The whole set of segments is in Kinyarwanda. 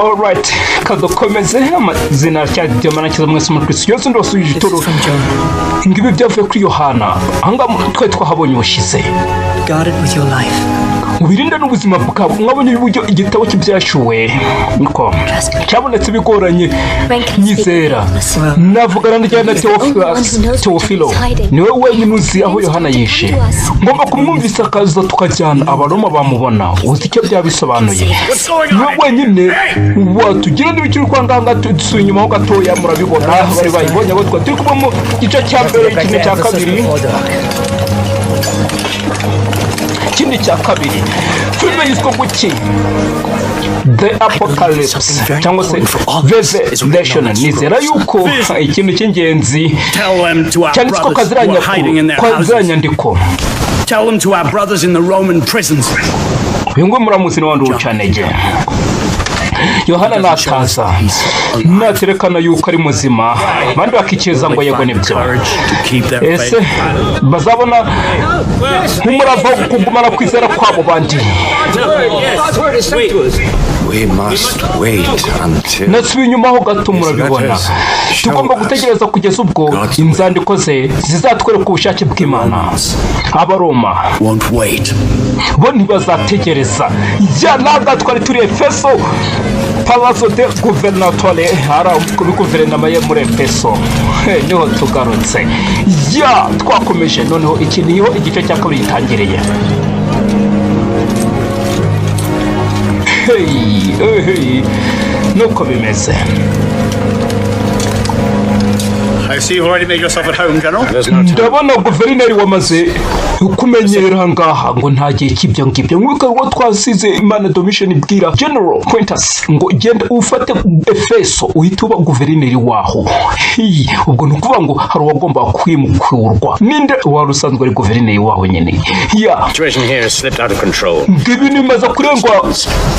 Alright, kadukomeze amazina cyajyamana kiza mwese muri Kristo yose ndosuje itoro. Ngibi byavuye kuri Yohana. Anga twe twahabonye ubushize. Guard it with your life. Ubirinde n'ubuzima bwawe mwabonye uburyo igitabo cy'ibyashuwe niko cyabonetse bigoranye nyizera navugana n'ijyana Teofilo niwe wenyine uzi aho Yohana yishe ngomba kumwumvisa akaza tukajyana abaroma bamubona uzi icyo byabisobanuye niwe wenyine watugira n'ibikiri kwanganga tusuye inyuma ho gatoya murabibona bari bayibonye abo turi kuba mu gice cya mbere kimwe cya kabiri ikindi cya kabiri filime yitwa guki The Apocalypse cyangwa se Revelation nizera yuko ikintu cy'ingenzi cyanditswe kwa nyandiko. Tell them to our brothers in the Roman prisons. Uyu ngo muramuzi n'abandi ucanege Yohana nataza naterekana yuko ari muzima bandi bakikeza ngo yego nibyo ese bazabona nk'umurava kugumana kwizera kwabo bandi. We must wait until nasubiye inyuma ho gato murabibona tugomba gutegereza kugeza ubwo inzandiko ze zizatwereka ubushake bw'Imana. Abaroma Won't wait. bo ntibazategereza naga twari turi Efeso Palazzo de Governatore hara kuri guverinoma ye muri Efeso niho tugarutse twakomeje noneho iki niho igice cya kabiri gitangiriye. Hey, nuko bimeze. I see you've already made yourself at home, General. Ndabona guverineri wamaze kumenyera ngaha ngo nta gihe cy'ibyo ngibyo nk'uko twasize Imana Domitian ibwira General Quintus ngo genda ufate Efeso uhita uba guverineri waho. Ubwo nukuvuga ngo hari uwagomba kwimukurwa ninde wari usanzwe ari guverineri waho nyene. Situation here has slipped out of control. Ngibi nimaze kurengwa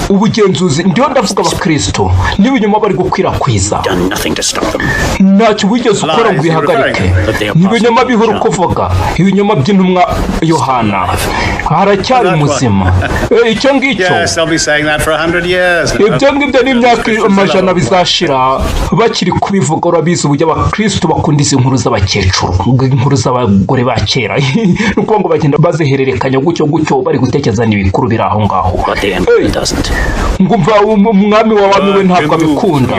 ubugenzuzi ndio ndavuga abakristo n'ibinyoma bari gukwirakwiza. Done nothing to stop them. Ntacyo wigeze ukora ngo bihagarike. Ibinyoma bihuru kuvuga ibinyoma by'intumwa Yohana haracyari muzima. Icyo ngicyo Yes, they'll be saying that for 100 years. ibyo ngibyo n'imyaka amajana bizashira bakiri kubivuga. Urabizi uburyo abakristo bakunda izi nkuru z'abakecuru inkuru z'abagore ba kera nuko ngo bagenda bazihererekanya gutyo bari gutekereza n'ibikuru biri aho ngaho. Ngumva umwami wawe we ntabwo abikunda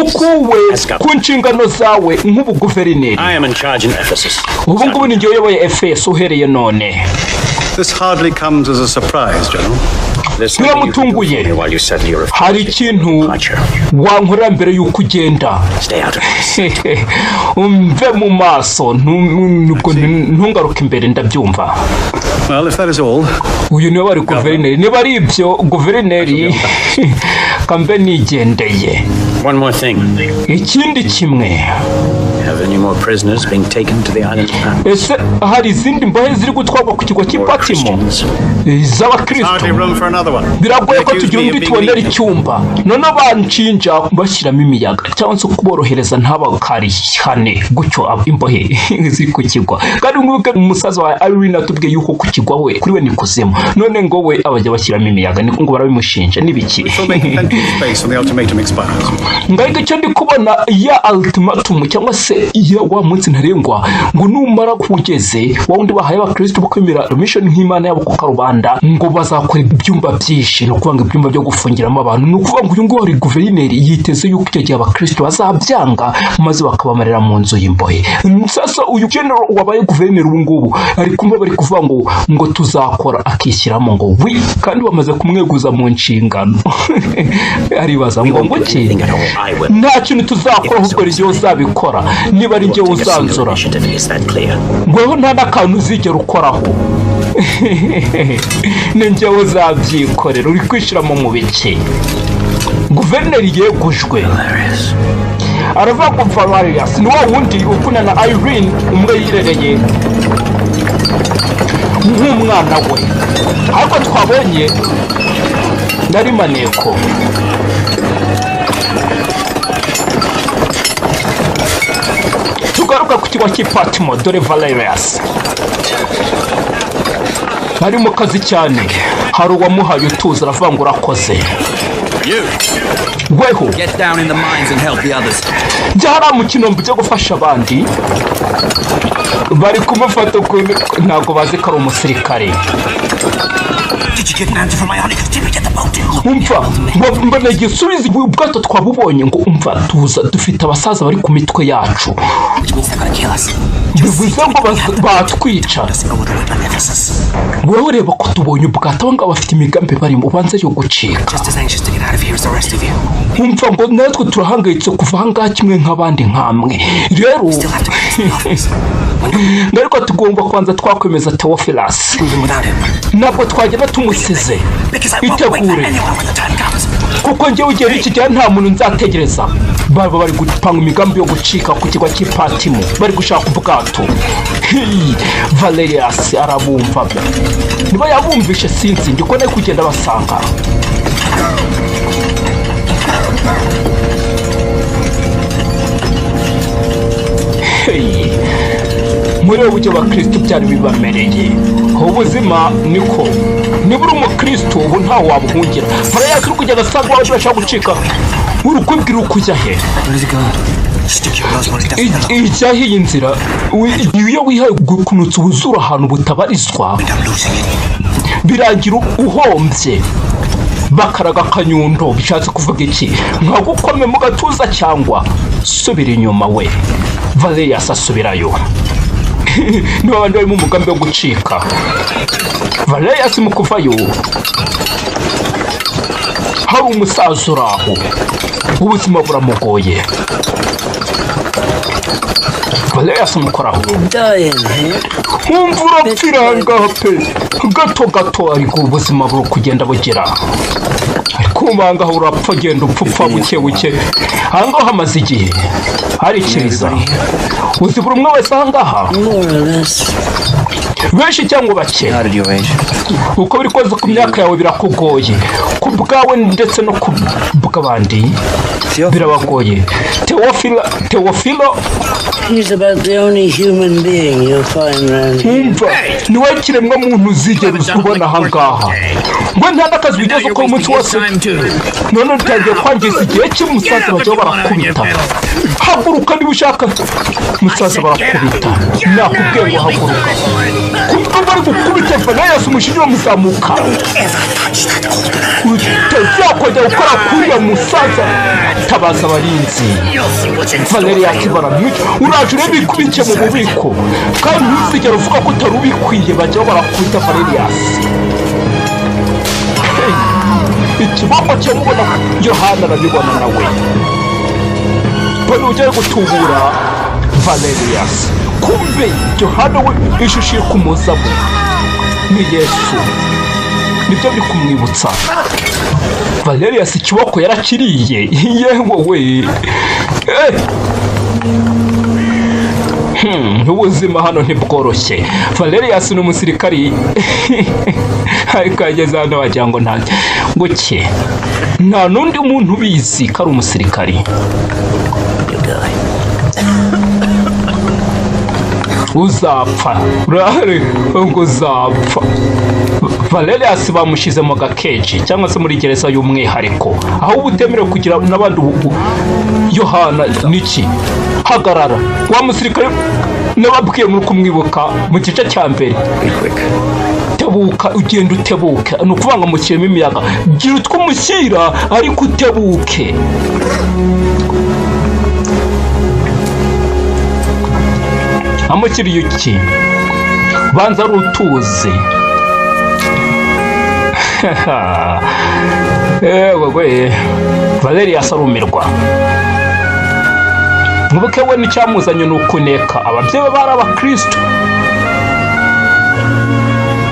ukuwe ku nshingano zawe nk'ubuguverineri. I am in charge in Ephesus. Ubu ngubu ni njye uyoboye Efeso uhereye none. This hardly comes as a surprise, General. Biramutunguye hari ikintu wankorera mbere y'uko ugenda. Umve mu maso ntungaruke imbere ndabyumva. Well, if that is all. Uyu niwe wari guverineri. Niba ari ibyo guverineri kambe nigendeye. One more thing. Ikindi kimwe. Have any more prisoners being taken to the island of Patmos? Ese hari izindi mbohe ziri gutwarwa ku kigo cy'Ipatimo z'abakristo? Biragoye ko tugira undi tubonera icyumba none banshinja bashyiramo imiyaga cyangwa se kuborohereza ntabakarihane gutyo imbohe ziri ku kigo. Kandi nk'uko umusaza wa Irene atubwiye yuko ku kigo we kuri we ni kuzimu none ngo we abajya bashyiramo imiyaga niko ngo barabimushinja n'ibiki. Ngaho icyo ndi kubona ya ultimatum cyangwa se ya wa munsi ntarengwa ngo numara kugeze wundi bahaye abakristo bukwemera mission nk'Imana yabo ku karubanda ngo bazakora ibyumba byinshi no kubanga ibyumba byo gufungiramo abantu. No kuvuga ngo uyu ngo ari guverineri yiteze yuko icyo gihe abakristo bazabyanga maze bakabamarira mu nzu y'imbohe. Sasa uyu general wabaye guverineri ubu ngubu ari kumwe bari kuvuga ngo tuzakora akishyiramo ngo wi kandi bamaze kumweguza mu nshingano. Aribaza ngo ki nta kintu tuzakora ahubwo ryo uzabikora niba ari njye uzanzura ngo nta n'akantu uzigera ukoraho ni njye uzabyikorera uri kwishyiramo mu bike. Guverineri yegujwe aravuga ngo Valerius ni wa wundi ukuna na Irene umwe yirereye nk'umwana we ariko twabonye nari maneko. Tugaruka ku kigo cy'Ipatimo dore Valerius ari mu kazi cyane hari uwamuhaye utuza aravuga ngo urakoze. weho Get down in the mines and help the others. jya hariya mu kinombe ujya gufasha abandi. Bari kumufata ukuntu ntabwo bazi ko ari umusirikare. Did you get an answer from Ionic? Did we get the boat? Umva mbona igisubizo ubwato twabubonye ngo umva tuza dufite abasaza bari ku mitwe yacu. Which means they're gonna kill us. Bivuze ngo batwica. Wowe ureba ko tubonye ubwato abangaba bafite imigambi barimo ubanza yo gucika. Just as anxious to get out of here as the rest of you. Umva ngo natwe turahangayitse kuva ahangaha kimwe nk'abandi nkamwe. Rero Still have to get to the office. ariko tugomba kubanza twakwemeza Theophilus. Even without him. Ntabwo twagenda tumusize. Because I won't wait for Itegure. anyone when the time comes. Kuko njyewe igihe n'iki gihe nta muntu nzategereza. Baba bari gupanga imigambi yo gucika ku kigo cy'Ipatimo. Bari gushaka ubwato. Valerius arabumva. Niba yabumvishe sinzi ndiko ne kugenda basanga. Muri ubu buryo abakristo byari bibamereye. Ubuzima niko niba uri umukristo ubu ntawe wabuhungira. Mariya turi kugenda asanga abandi bashaka gucika. Uri kubwira ukujya he? Where's it going? Stick your nose where it doesn't belong. Ijyaho iyi nzira iyo wihaye gukunutsa ubuzura ahantu butabarizwa And I'm losing it. birangira uhombye. Bakaraga akanyundo bishatse kuvuga iki? Nka gukome mu gatuza cyangwa subira inyuma we. Valerius asubirayo. Niba abandi barimo umugambi wo gucika. Valerius mu kuvayo hari umusaza uraho ubuzima buramugoye. Valerius mukoraho umva urapfira ahangaha pe gato gato ariko ubuzima buri kugenda bugira ariko ahangaha urapfa genda upfupfa buke buke ahangaha hamaze igihe hari ikiriza uzi buri umwe wese ahangaha benshi cyangwa bake. How did you age? Uko biri koze ku myaka yawe birakugoye ku bwawe ndetse no ku bw'abandi birabagoye. Teofilo He's about the only human being you'll find around here. umva niwe kiremwa muntu uzigera ubona ahangaha ngo nta n'akazi bigeze ukora umunsi wose none utangiye kwangiza igihe cy'umusaza bajya barakubita. Haguruka niba ushaka umusaza barakubita nakubwiye ngo haguruka kuko bari gukubita Valerius umushinga muzamuka utazakongera gukora kuriya musaza tabaza abarinzi. Valerius baramwica uraje urebe ikubike mu bubiko kandi ntuzigere uvuga ko utari ubikwiye bajya barakubita Valerius. Ikiboko cyamubona Yohana arabibona nawe bari ugiye gutubura Valerius. Kumbe Yohana we ishusho iri kumuzamo ni Yesu nibyo biri kumwibutsa. Valerius ikiboko yarakiriye yewe we. Ubuzima hano ntibworoshye. Valerius ni umusirikari ariko ageze hano wagira ngo nta guke nta n'undi muntu ubizi ko ari umusirikari. Uzapfa urahari ngo uzapfa. Valerius bamushyize mu gakeji cyangwa se muri gereza y'umwihariko aho ubutemerewe kugira n'abandi. Yohana niki hagarara wa musirikare nababwiye muri kumwibuka mu gice cya mbere. Tebuka ugenda utebuke ni ukuvanga mu kirimo imiyaga gira utwumushyira ariko utebuke. Amukiriye iki banza ari utuzi. Ewe Valerius arumirwa. Mubuke we n'icyamuzanye ni ukuneka ababyeyi bari abakristo.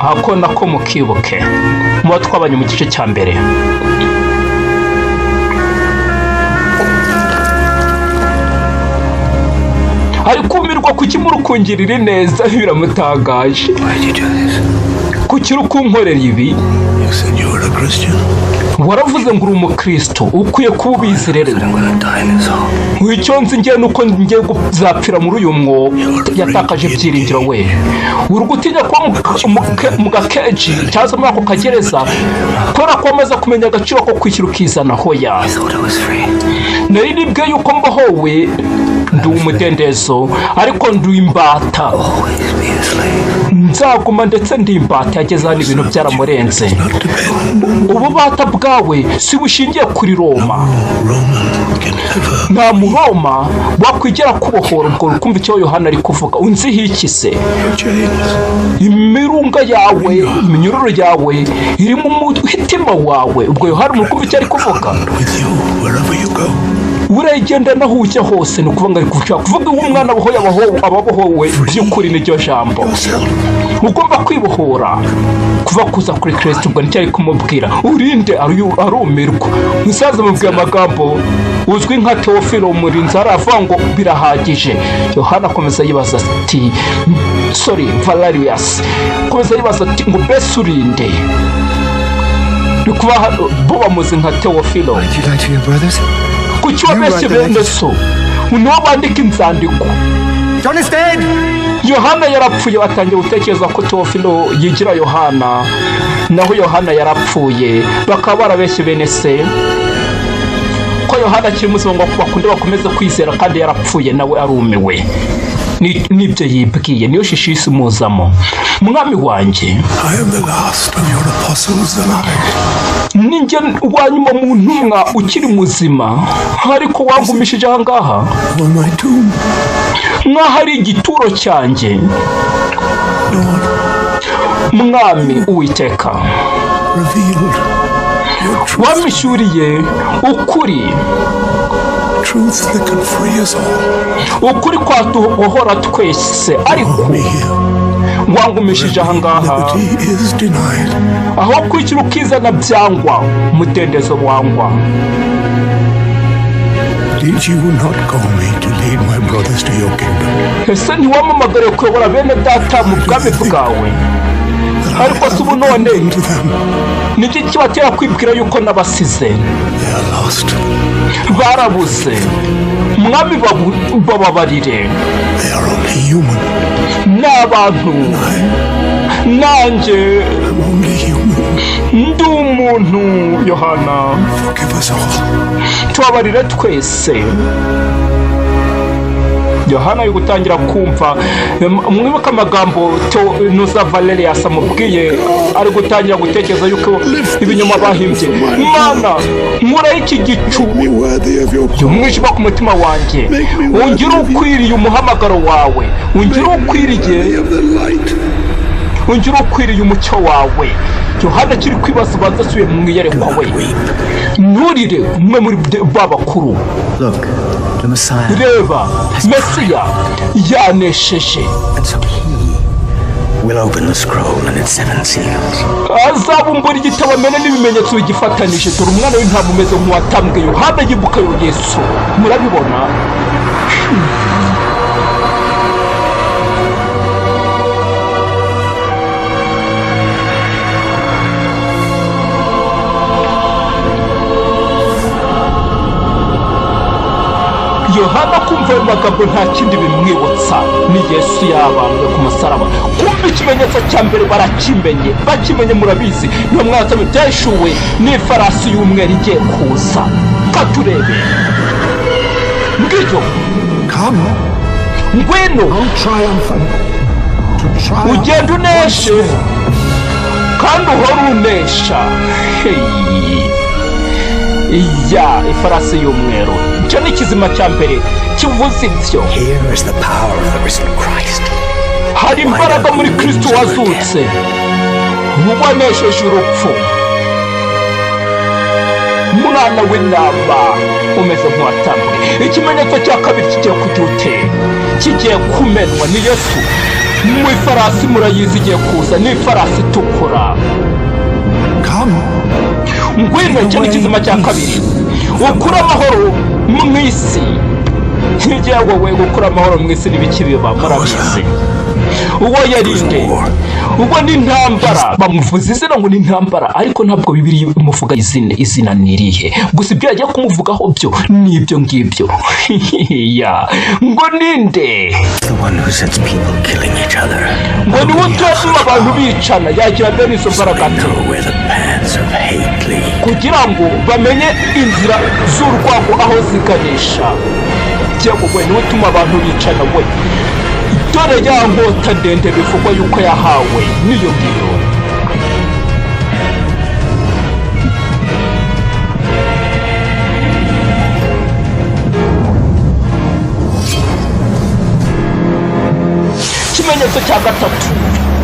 Ako nako mukibuke muba twabanye mu gice cya mbere. Ari kumirwa ku kimurukungirira neza biramutangaje. Kuki uri kunkorera ibi? You said you were a Christian? waravuze ngo uri umukristo ukwiye kuba ubizi rero. I'm gonna die in this hole. Icyo nzi ngiye nuko ngiye kuzapfira muri uyu mwobo. Yatakaje ibyiringiro we. Uri gutinya kuba mu gakeji cyangwa muri ako kagereza kubera ko amaze kumenya agaciro ko kwishyura ukizana hoya. I thought I was free. Nari nibwiye yuko mbahowe ndi umudendezo ariko ndi imbata. Always be a slave. Nzaguma ndetse ndi imbata yageze hano ibintu byaramurenze. Ububata bwawe si bushingiye kuri Roma. Nta Muroma wakwigera kubohora ubwo rukumva icyo Yohana ari kuvuga. Unziho iki se? Imirunga yawe, iminyururu yawe iri mu mutima wawe. Ubwo Yohana umukumva icyo ari kuvuga. Uragenda naho ujya hose ni ukuvuga ngo ari kuvuga umwana ababohowe by'ukuri n'iryo jambo. Ugomba kwibohora kuva kuza kuri Kristo. Ubwo nicyo ari kumubwira. Urinde arumirwa. Musaza mubwiye amagambo uzwi nka Teofilo Umurinzi aravuga ngo birahagije. Yohana akomeza yibaza ati Valerius akomeza yibaza ati ngo mbese urinde. Ni kuba bo bamuzi nka Teofilo. Did you lie to your brothers? Kuki wabeshye bene so? Niwo bandika inzandiko. John is dead! Yohana yarapfuye. Batangiye gutekereza ko Teofilo yigira Yohana, naho Yohana yarapfuye. Bakaba barabeshye bene se ko Yohana akiri muzima ngo bakunde bakomeze kwizera kandi yarapfuye nawe arumiwe. Nibyo yibwiye, niyo shishisi muzamo. Mwami wanjye, I am the last of your apostles alive. ninjye wanyuma mu ntumwa ukiri muzima, ariko wangumishije aha ngaha On my tomb, nk'aho ari igituro cyanjye. Mwami Uwiteka, revealed your truth, wamishuriye ukuri, truth that can free us all. ukuri kwatubohora twese, ariko Me here, wangumishije aha ngaha liberty is denied. aho kwishyura ukizana byangwa, umudendezo wangwa. Did you not call me to lead my brothers to your kingdom? Ese ntiwamamagariye kuyobora bene data mu bwami bwawe? Ariko si ubu none To them, niki kibatera kwibwira yuko nabasize? they are lost. Barabuze. Mwami bababarire. They are only human. N'abantu. Nanjye I'm only human. ndi umuntu. Yohana, Forgive us all. tubabarire twese. Yohana ari gutangira kumva. Mwibuka amagambo Nusa Valerius amubwiye, ari gutangira gutekereza yuko ibinyoma bahimbye. Mana, nkuraho iki gicu Be worthy of your umwijima ku mutima wanjye. Ungire ukwiriye umuhamagaro wawe. Ungire ukwiriye of the light. ungire ukwiriye umucyo wawe. Yohana akiri kwibaza ubanza asubiye mu iyerekwa we. Nturire umwe muri babakuru. Look, the Messiah. Reba, Mesiya yanesheje. And so he will open the scroll and its 7 seals. Azabumbura igitabo amena n'ibimenyetso bigifatanije. Dore umwana w'intama umeze nk'uwatambwe. Yohana yibuka Yesu. Murabibona? Yohana kumva ayo magambo nta kindi bimwibutsa ni Yesu yabambwe ku musaraba. Kumva ikimenyetso cya mbere bakimenye murabizi. Niyo mwasomye byashuwe n'ifarasi y'umweru igiye kuza. Katurebe. Ngicyo. Come, Ngwino. triumphant. To triumph. Ugenda uneshe kandi uhora unesha. Iya, ifarasi y'umweru. Icyo ni ikizima cya mbere kivuze ibyo. Here is the power of the risen Christ. Hari imbaraga muri Kristo wazutse. Wanesheje urupfu. Mwana w'intama umeze nk'uwatambwe. Ikimenyetso cya kabiri kigiye kujya kigiye kumenwa ni Yesu. Mu ifarasi murayizi igiye kuza, ni ifarasi itukura. Come, Ngwino, icyo ni ikizima cya kabiri. Ukura amahoro mu isi. Ntigiye wowe gukura amahoro mu isi n'ibiki biba murabizi. uwo yarinde ubwo ni intambara bamuvuza izina ngo ni intambara ariko ntabwo Bibiliya imuvuga izina nirihe gusa ibyo yagiye kumuvugaho byo nibyo ngibyo ya ngo ninde The one who sets people killing each other. ngo ni wo utuma abantu bicana yagira bene izo mbaraga ate Know where the paths of hate lead. kugira ngo bamenye inzira z'urwango aho ziganisha cyangwa we niwe utuma abantu bicana we dore ya nkota ndende bivugwa yuko yahawe niyo ngiyo ikimenyetso cya gatatu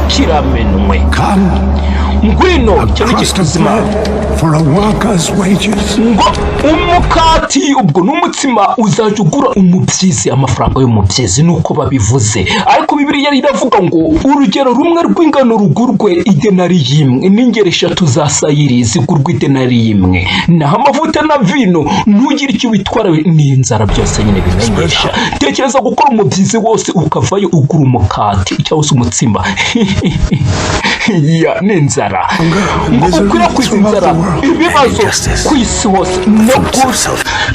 kiramenwe Come, ngwino cyo ni crust of kizima bread for a worker's wages. ngo umukati ubwo n'umutsima uzajya ugura umubyizi amafaranga y'umubyizi nuko babivuze ariko Bibiliya iravuga ngo urugero rumwe rw'ingano rugurwe idenari y'imwe n'ingero 3 za sayiri zigurwa idenari y'imwe naho amavuta na vino ntugire icyo witwara n'inzara byose nyine bimenyesha tekereza gukora umubyizi wose ukavayo ugura umukati cyangwa se umutsima ya n'inzara ngo ukwirakwiza inzara ibibazo ku isi hose no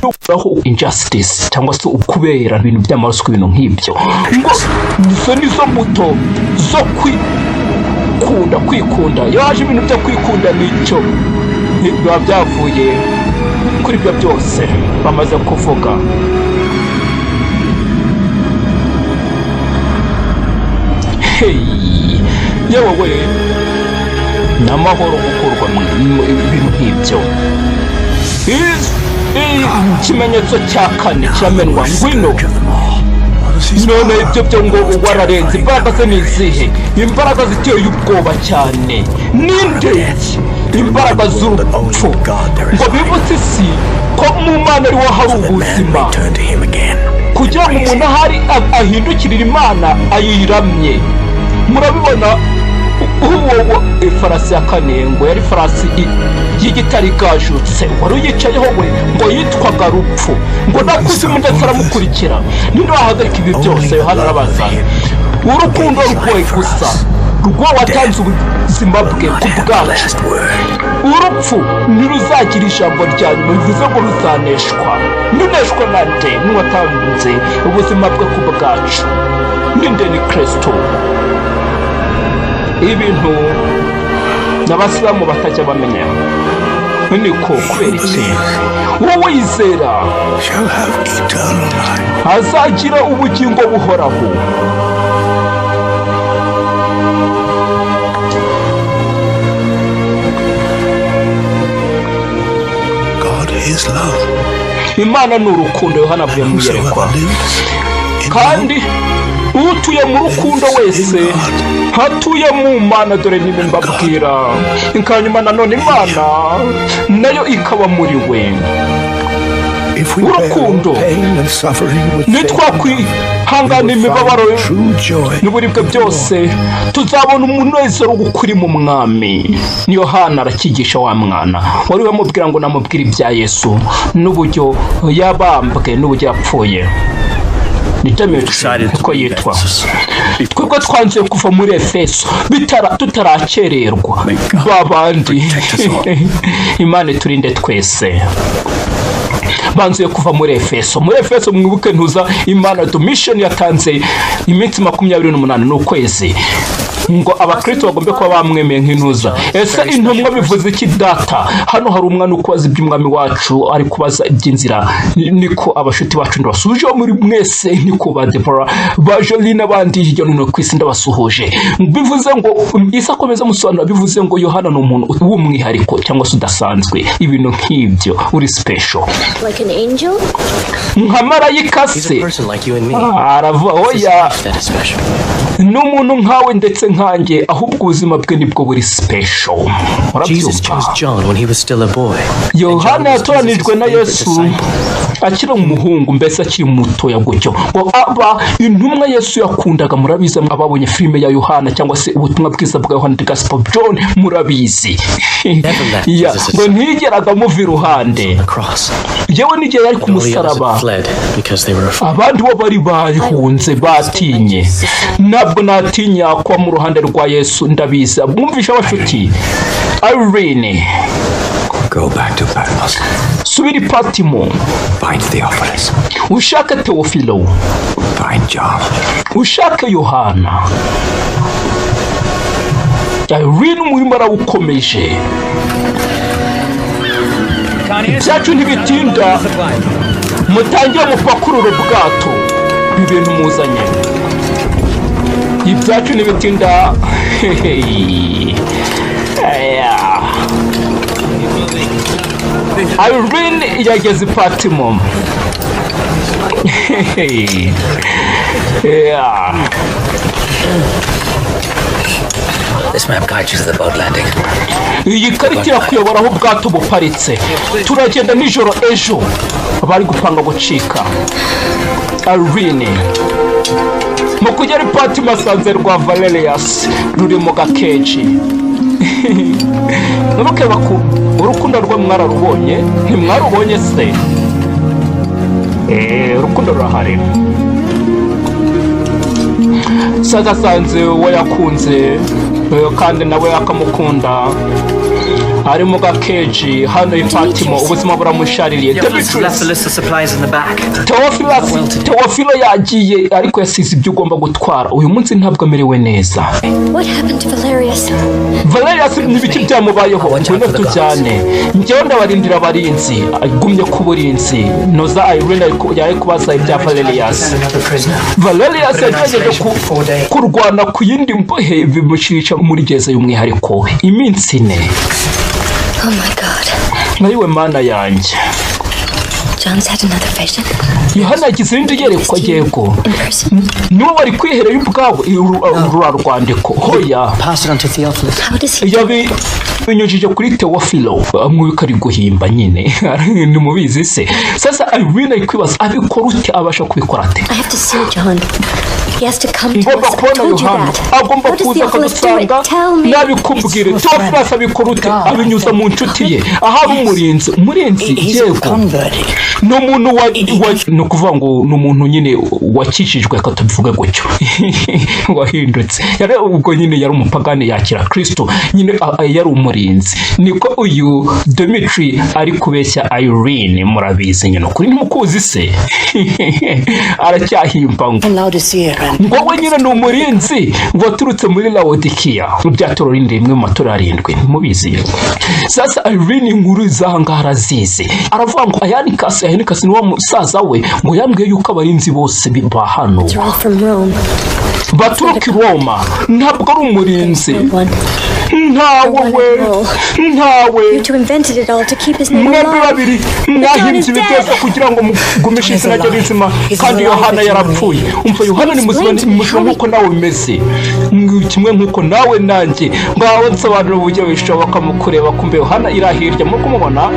gushyiraho injustice cyangwa se ukubera ibintu by'amaraso ibintu nk'ibyo ngo izo nizo mbuto zo kwikunda yaje ibintu byo kwikunda nicyo biba byavuye kuri ibyo byose bamaze kuvuga yewe we n'amahoro gukurwa ibintu nk'ibyo ikimenyetso cya kane kiramenwa ngwino none ibyo byo ngo wararenze imbaraga ze ni izihe imbaraga ziteye ubwoba cyane ninde imbaraga z'urupfu ngo bibutse isi ko mu Mana ariho hari ubuzima kugira ngo umuntu ahari ahindukirire Imana ayiramye murabibona uwo ifarasi ya kane ngo yari farasi y'igitare igajutse wari uyicayeho we ngo yitwaga rupfu ngo nakuzimu ndetse aramukurikira ninde wahagarika ibi byose Yohana arabaza urukundo rwoye gusa rwo watanze ubuzima bwe ku bwacu urupfu ntiruzagira ijambo rya nyuma bivuze ngo ruzaneshwa nuneshwa nande n'uwatanze ubuzima bwe ku bwacu ninde ni Kristo ibintu n'abasilamu batajya bamenya niko kubera iki wowe yizera Shall have eternal life. azagira ubugingo buhoraho God is love. Imana ni urukundo Yohana avuye mu iyerekwa Whosoever lives in kandi utuye mu rukundo wese hatuye mu Mana dore niba mbabwira ikanyuma nanone Imana nayo ikaba muri we if we bear urukundo pain and suffering with faith, nitwakwihangana imibabaro true joy. n'uburibwe byose tuzabona umunezero gukuri mu mwami ni Yohana arakigisha wa mwana wari wamubwira ngo namubwire ibya Yesu n'uburyo yabambwe n'uburyo yapfuye ko yitwa twebwe twanze kuva muri Efeso tutarakererwa babandi Imana iturinde twese banzuye kuva muri Efeso mwibuke ntuza Imana do mission yatanze iminsi 28 n'ukwezi ngo abakristo bagombe kuba bamwemeye nk'intuza ese intumwa bivuze iki data hano hari umwana ukubaza iby'umwami wacu ari kubaza iby'inzira niko abashuti bacu ndabasuje muri mwese niko ba Deborah ba Jolie n'abandi hirya no hino ku isi ndabasuhuje bivuze ngo Isa akomeza musobanura bivuze ngo Yohana ni umuntu w'umwihariko cyangwa se udasanzwe ibintu nk'ibyo uri special Like an angel? nka marayika se person like you and me. aravuga oya That is special. n'umuntu nkawe ndetse nkanjye ahubwo ubuzima bwe nibwo buri special Jesus chose John when he was still a boy. Yohana yatoranijwe na Yesu akiri umuhungu mbese akiri mutoya gutyo ngo aba intumwa Yesu yakundaga murabizi ababonye filime ya Yohana cyangwa se ubutumwa bwiza bwa Yohana the Gospel of John murabizi ngo ntigeraga muva iruhande yewe n'igihe yari ku All the others musaraba had fled because they were afraid. abandi bo bari bahunze batinye. Ntabwo natinya kuba mu ruhande rwa Yesu, ndabizi. Mwumvisha abashuti, Irene, Go back to Patmos. subira i Patimo, Find Theophilus. ushake Teofilo, Find John. ushake Yohana. Irene umurimo arawukomeje. Ibyacu ntibitinda, mutangire mupakurure ubwato ibintu muzanye. Ibyacu ntibitinda. Irene yageze i Patimo. This map guides you to the boat landing. Iyi karita irakuyobora aho ubwato buparitse. Turagenda nijoro ejo bari gupanga gucika. Irene mu kugera i Patimo asanze rwa Valerius ruri mu gakeji. Ntuke baku urukundo rwe mwararubonye, ntimwarubonye se? Urukundo rurahari. Sagasanze uwo yakunze kandi nawe akamukunda, ari mu gakeji hano i Patimo, ubuzima buramushaririye. Teofilo yagiye ariko yasize ibyo ugomba gutwara. Uyu munsi ntabwo amerewe neza. What happened to Valerius? Valerius n'ibiki byamubayeho, ngwino tujyane. Njyewe ndabarindira abarinzi, agumye ku burinzi. Noza Irene yari kubaza ibya Valerius. Valerius yagerageje kurwana ku yindi mbohe bimushirisha muri gereza y'umwihariko we iminsi 4. Oh my God. Nayiwe mana yanjye. John's had another vision. Yohana yagize irindi yerekwa yego. In person. Niwe wari kwiherera ubwawe urura rwandiko. Hoya. Pass it on to Theophilus. How does he? Yabi binyujije kuri Teofilo. Mwuka ari guhimba nyine. Ni mubizi se. Sasa Irene ari kwibaza abikora ute, abasha kubikora ate? I have to see John. He has to come to Ngomba us. I kubona told you Yohana, that. agomba How does kuza Theophilus do it? akadusanga. Tell me. Nabikubwire Teofilus abikora ute, abinyuza mu nshuti ye. Ahari umurinzi yego. No muntu no kuvuga ngo no muntu nyine wakijijwe akatuvuga gutyo. Wahindutse. Yari ubwo nyine yari umupagani yakira Kristo, nyine yari umurinzi. Niko uyu Dimitri ari kubeshya Irene, murabizi nyine kuri ntimukuzi se. Aracyahimba ngo we nyine ni umurinzi waturutse muri Laodikia, byatoro rindi rimwe mu matora 7 mubizi. Sasa Irene inkuru zahanga harazize, aravuga ngo Ayanikasi ni wa musaza we ngo yambwiye yuko abarinzi bose ba hano baturuka i Roma, ntabwo ari umurinzi. Ntawe mwembi babiri mwahimbye ibiteza kugira ngo mugumishe izina rye rizima, kandi Yohana yarapfuye. Umva Yohana ni muzima nk'uko nawe umeze, kimwe nk'uko nawe nanjye. Ngaho nsobanura uburyo bishoboka mu kureba kumbe Yohana irahirya muri kumubona.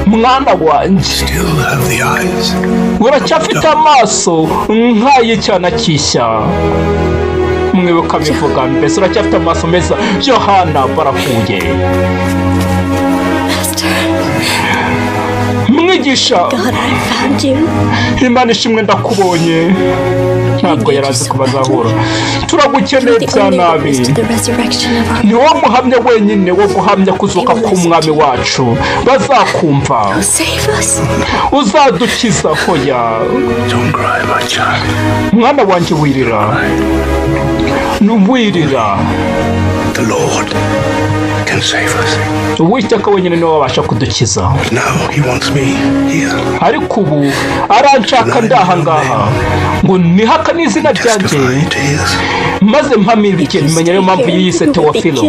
Mwana wanjye uracyafite amaso nk'ay'icyana cyishya. Mwibuka mivuga mbese uracyafite amaso meza. Yohana barahuye. Mwigisha, Imana ishimwe ndakubonye. Ntabwo yarazi ko bazahura. Turagukeneye cyane nabi. Ni wo muhamya wenyine wo guhamya kuzuka k'umwami wacu. Bazakumva. Uzadukiza hoya. Mwana wanjye wirira. Nuwirira. The Lord can save us. Uwiteka wenyine niwe wabasha kudukiza. Now he wants me here. Ariko ubu aranshaka ndaha ngaha ngo nihaka n'izina ryanjye maze mpamirike menya niyo mpamvu yiyise Teofilo.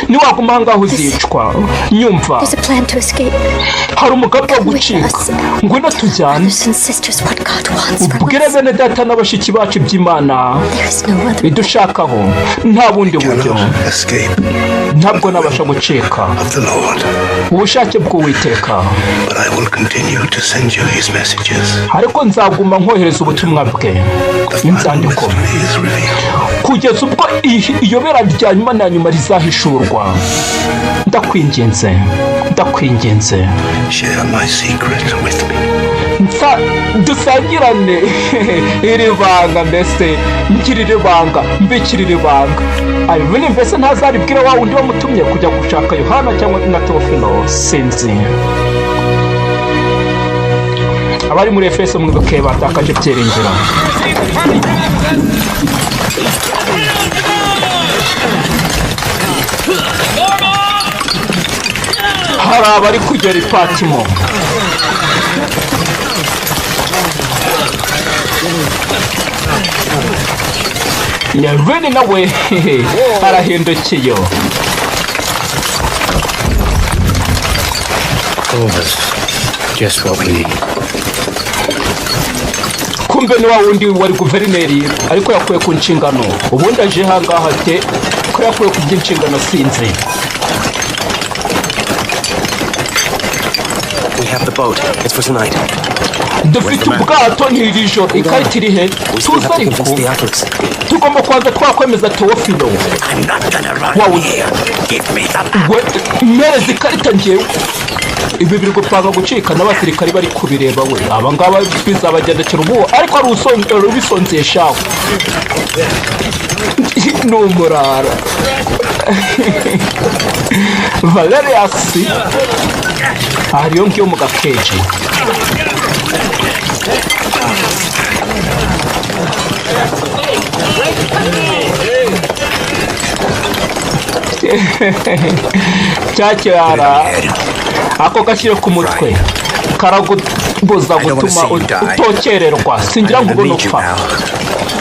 Niwaguma aha ngaha uzicwa. Nyumva hari umugambi wo gucika. Ngwino tujyane ubwire bene data n'abashiki bacu iby'Imana bidushakaho. Nta bundi buryo, ntabwo nabasha gucika ubushake bw'Uwiteka. Ariko nzaguma nkohereza ubutumwa bwe n'inzandiko kugeza ubwo iyobera rya nyuma na nyuma rizahishurwa. Ndakwinginze ndakwinginze Share my secret with me. dusangirane iri banga, mbese ngirire banga, mbikirire banga. Ayo mbese ntazaribwira wa wundi wamutumye kujya gushaka Yohana cyangwa na Teofilo, sinzi. Abari muri Efeso mwibuke batakaje byiringiro. Hari abari kugera i Patimo. Nyaveni nawe arahindukiye. Clovis, just what we need. Kumbe ni wa wundi wari guverineri ariko yakuye ku nshingano. Ubundi aje hangaha ate ko yakuye ku by'inshingano sinzi. We have the boat. It's for tonight. Dufite ubwato ntiri joro, ikarita iri he? Tuza ariko tugomba kwanza twakwemeza Teofilo. I'm not gonna run here. Give me the map. Mezi ikarita njyewe. Ibi biri gupanga gucika n'abasirikari bari kubireba we. Aba ngaba bizabagendekera ubu ariko ari ubisonzeye shaho. N'umurara. Valerius hariyo ngiyo mu gakeje. Cyakirara ako gashyire ku mutwe karagubuza gutuma utokererwa. Singira ngo ubone upfa,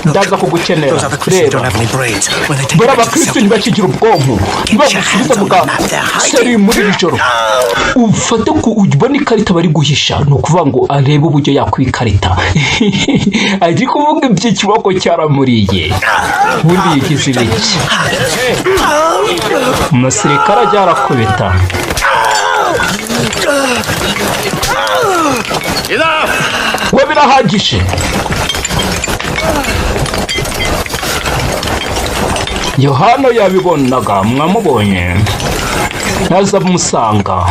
ndaza kugukenera. Reba bora abakristo ntibakigira ubwonko, ntibagusubiza muga seri muri iri joro. Ufate ko ubona ikarita bari guhisha, ni ukuvuga ngo arebe uburyo yakwikarita. Ari kuvuga iby'ikiboko cyaramuriye, ubundi yigize ibiki. Umusirikare ajya arakubita. We birahagije. Yohana yabibonaga, mwamubonye naza musanga.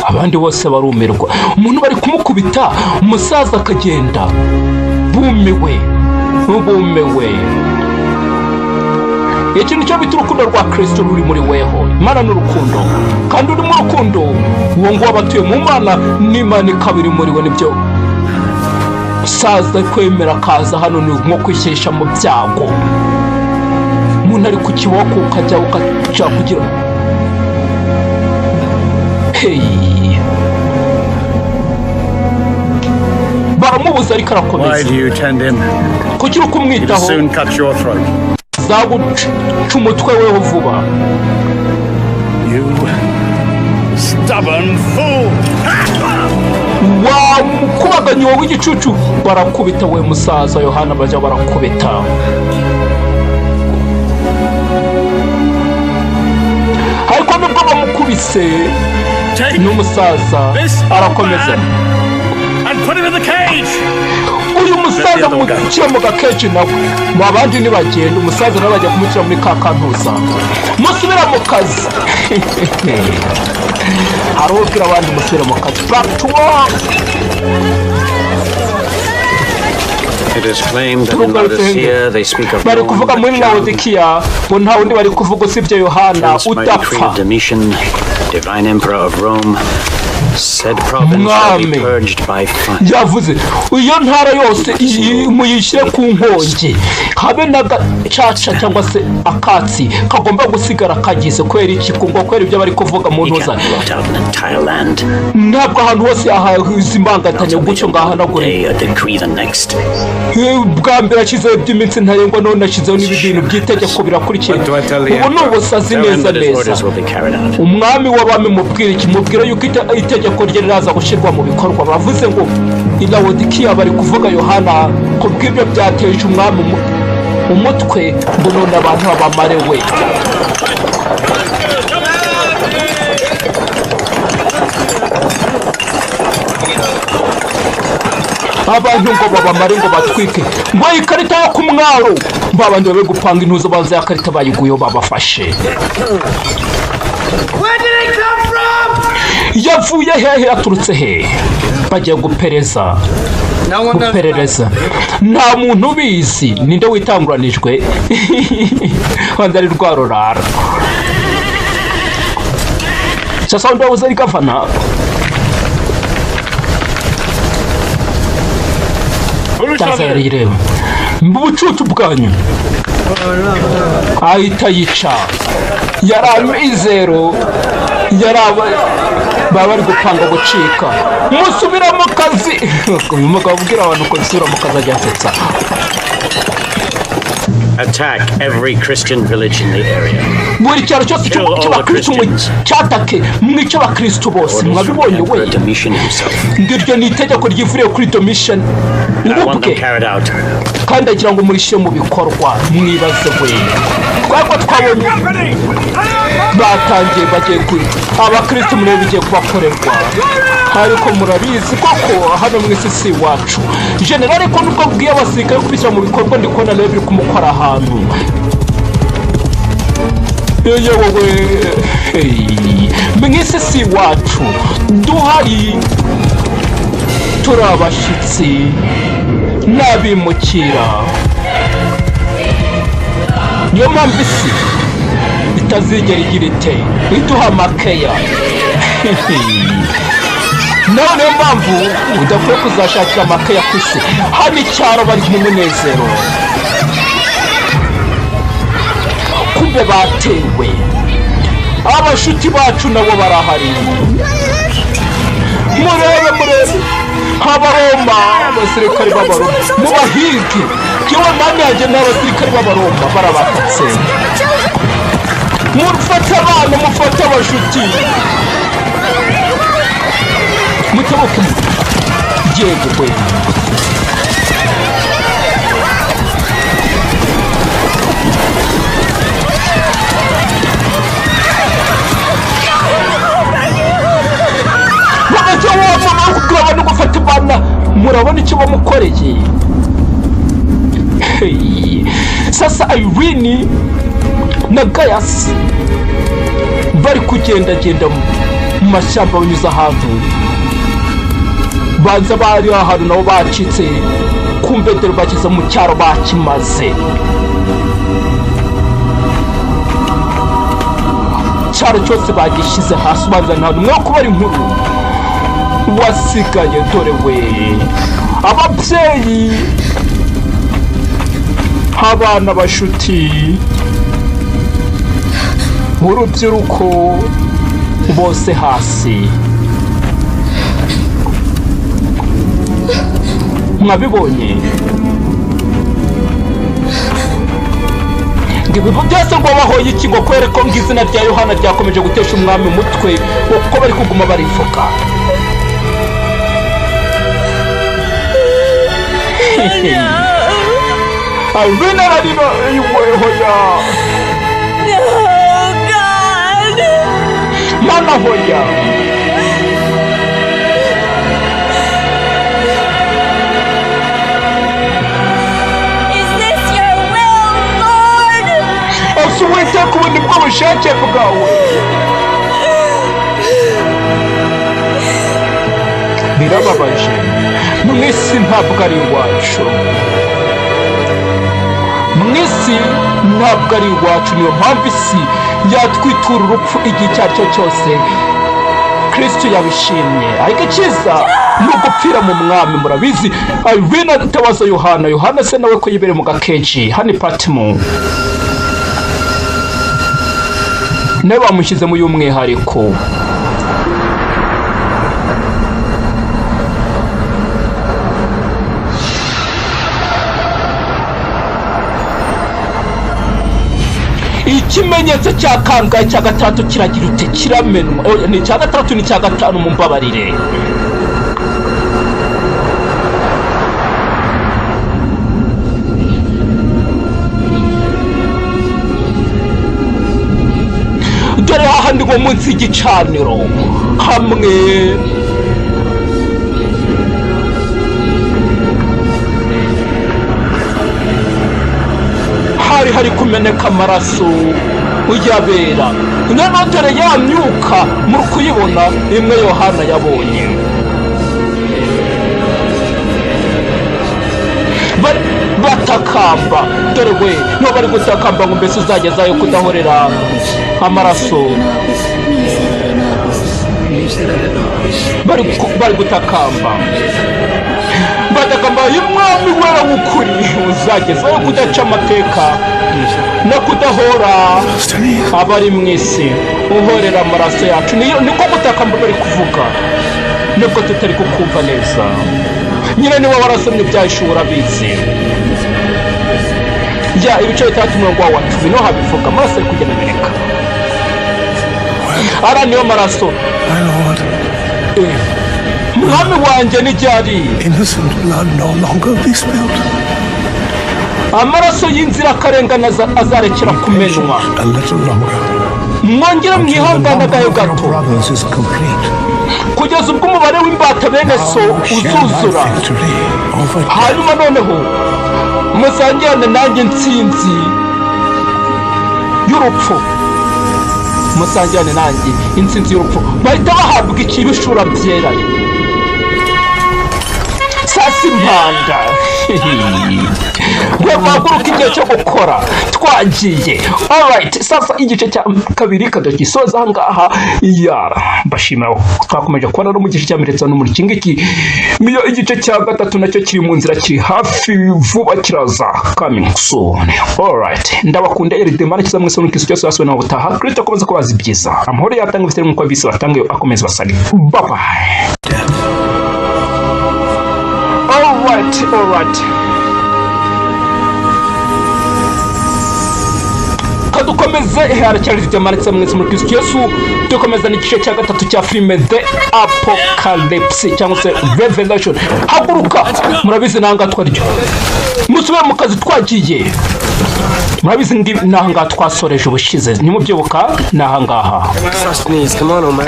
Abandi bose barumirwa, umuntu bari kumukubita, umusaza akagenda bumiwe. Ikintu cyo bita urukundo rwa Kristo ruri muri weho. Imana n'urukundo, kandi uri mu rukundo uwo ngo abatuye mu Mana n'Imana ikabiri muri we. Nibyo saza kwemera kaza hano ni nko kwishyisha mu byago. Umuntu ari ku kiboko ukajya ukaca kugira baramubuza ariko arakomeza. Why do you tend him? Kugira uko umwitaho Soon cut your throat. zaguca umutwe weho vuba. You stubborn fool! Wa mukubaganye wowe w'igicucu. Barakubita we musaza Yohana, bajya barakubita. Ariko nubwo bamukubise n'umusaza arakomeza. And put him in the cage! Uyu musaza mushyira mu gakeji nawe. Abandi ntibagenda, umusaza nawe bajya kumushyira muri ka kantuza. Musubira mu kazi. Arubwira abandi musubira mu kazi. Back to work. It is claimed that in Laodicea they speak of bari kuvuga muri Laodikiya ngo nta wundi bari kuvuga usibye Yohana udapfa. Domitian, divine emperor of Rome, said province shall be purged by fire. Yavuze iyo ntara yose muyishyire ku nkongi, habe na gacaca cyangwa se akatsi kagomba gusigara kagize. Kwera iki ngo kwera ibyo bari kuvuga mu ntuza. Ntabwo ahantu hose ahazimbangatanya gutyo ngahanagure. Bwa mbere ashyizeho iby'iminsi ntarengwa, none ashyizeho n'ibintu by'itegeko birakurikiye. Ubu ni ubusazi neza neza. Umwami w'abami mubwira iki? Mubwira yuko itegeko rye riraza gushyirwa mu bikorwa. Bavuze ngo i Laodikiya bari kuvuga Yohana ko bw'ibyo byateje umwami umutwe, ngo none abantu babamarewe. Abantu ngo babamare ngo batwike ngo ikarita yo ku mwaro. Babandi babe gupanga intuzo baza ya karita bayiguyeho babafashe. Where did it come yavuye hehe yaturutse hehe bagiye guperereza nta muntu ubizi ninde witanguranijwe wanda ari rwarorara sasa ndo wabuze ari gavana tazayireba mu bucucu bwanyu ahita yica yari amizero baba bari gupanga gucika musubira mu kazi uyu mugabo ubwira abantu ko bisubira mu kazi ajya asetsa Attack every Christian village in the area. buri cyaro cyose cy'abakristo cyatake mwica abakristo bose mwabibonye we ngiryo ni itegeko ryivuriye kuri Domitian ubwe kandi agira ngo murishyire mu bikorwa mwibaze we twako twabonye batangiye bagiye kuri abakristo murebe bigiye kubakorerwa ariko murabizi koko hano mu isi si wacu generale ko nubwo bwiye abasirikare kubishyira mu bikorwa ndi kubona rero biri kumukora ahantu yewe mwisi si wacu duhari turi abashyitsi n'abimukira niyo mpamvu isi itazigera igira ite iduha makeya nawe niyo mpamvu udakwiye kuzashakira amakeya ku isi hano icyaro bari mu munezero kumbe batewe abashuti bacu nabo barahari murebe abaroma abasirikare b'abaroma mubahigi yewe mami yanjye n'abasirikare b'abaroma barabatatse mufate abana mufate abashuti mutabuke yego we no gufata abana murabona icyo bamukoreye sasa Irene na Gaius bari kugendagenda mu mashyamba banyuze ahantu banza bari ahantu nabo bacitse kumbe dore bageze mu cyaro bakimaze cyaro cyose bagishyize hasi banza nta n'umwe wo kubara inkuru wasigaye dore we ababyeyi abana bashuti urubyiruko bose hasi mwabibonye ibintu byose ngo bahoye iki ngo kwere ko ngizina rya Yohana ryakomeje gutesha umwami umutwe uko bari kuguma barivuga Irene ararira hoya mana hoya asuwite kubundi bw'ubushake bwawe birababaje mwisi ntabwo ari iwacu mwisi ntabwo ari iwacu niyo mpamvu isi yatwitura urupfu igihe icyo ari cyo cyose Kristo yabishimye ariko icyiza ni ugupfira mu mwami murabizi Irene atabaza Yohana se nawe ko yibere mu gakenshi hano Patimo nawe bamushyizemo y'umwihariko ikimenyetso cya kangahe cya gatandatu kiragira ute kiramenwa ni icya gatandatu ni icya gatanu mumbabarire dore hahandi ngo munsi y'igicaniro hamwe hari kumeneka amaraso ujyabera noneho dore ya myuka muri kuyibona imwe Yohana yabonye batakamba dore we niho bari gutakamba ngo mbese uzagezayo kudahorera amaraso bari gutakamba batakamba y'umwami wera w'ukuri uzagezayo kudaca amateka no kudahora abari mu isi uhorera amaraso yacu niko gutakamba bari kuvuga nubwo tutari kukumva neza nyine niba warasomye byahishura bizi ya ibice 3:10 niho habivuga amaraso ari kugenda ameneka ara niyo maraso mwami wanjye n'iryari Innocent blood no longer be spilled. amaraso y'inzirakarengane azarekera kumenwa A little longer. mwongere mwihangana gayo gato Brothers is complete. kugeza ubwo umubare w'imbata bene so uzuzura Victory over death. hanyuma noneho musangirane nanjye intsinzi y'urupfu musangirane nanjye intsinzi y'urupfu bahita bahabwa ikibishura byera sasa impanda guhaguruka igihe cyo gukora twagiye alright sasa igice cya kabiri kadagisoza ahangaha yara mbashimira twakomeje kubona no mu gice cya mbere no muri kingiki miyo igice cya gatatu nacyo kiri mu nzira kiri hafi vuba kiraza coming soon alright ndabakunda eridemana kiza mwese mu kiso cyose aswe na utaha Kristo akomeza kubaza ibyiza amahoro yatanga bifite mu kwa bisi batange akomeza basali bye bye. All right. Kadukomeze haracyari ridemana mwese muri Kristo Yesu dukomeza n'igice cya gatatu cya filime The Apocalypse cyangwa se Revelation. Haguruka murabizi nanga twaryo musubire mu kazi twagiye murabizi ndi nanga twasoreje ubushize nimubyibuka nahangaha Come on, man.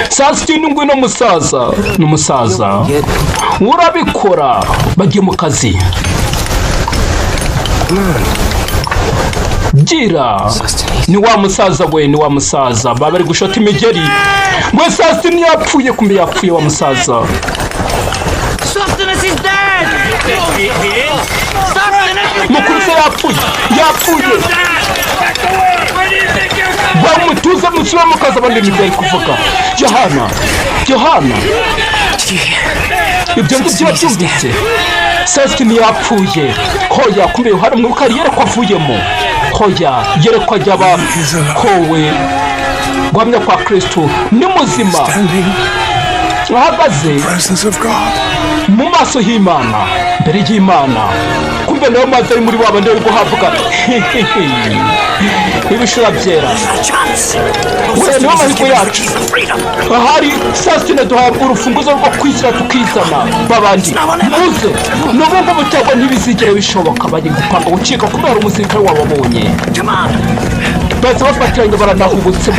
Sasitini ngwino musaza n'umusaza urabikora bagiye mu kazi gira ni wa musaza we ni wa musaza baba bari gushota imigeri mwe Sasitini yapfuye kumbe yapfuye wa musaza mukuru se yapfuye bamutuze musubire mu kazi abandi nibyo kuvuga Yohana ibyo ngibyo byumvise Sasitini yapfuye hoya kumbe Yohana mwibuka yerekwa avuyemo hoya yerekwa ry'aba kowe guhamya kwa Kristo ni muzima ahagaze mu maso y'Imana mbere y'Imana kumbe nayo mazi ari muri wabandi bari guhabwa ibishura byera we niwo mahirwe yacu ahari Sasitini duhabwa urufunguzo rwo kwishyira tukizana babandi muze n'ubu ngubu cyangwa ntibizigere bishoboka bari gupanga gucika kubera umusirikare wababonye bahise bafatiranye baranahubutse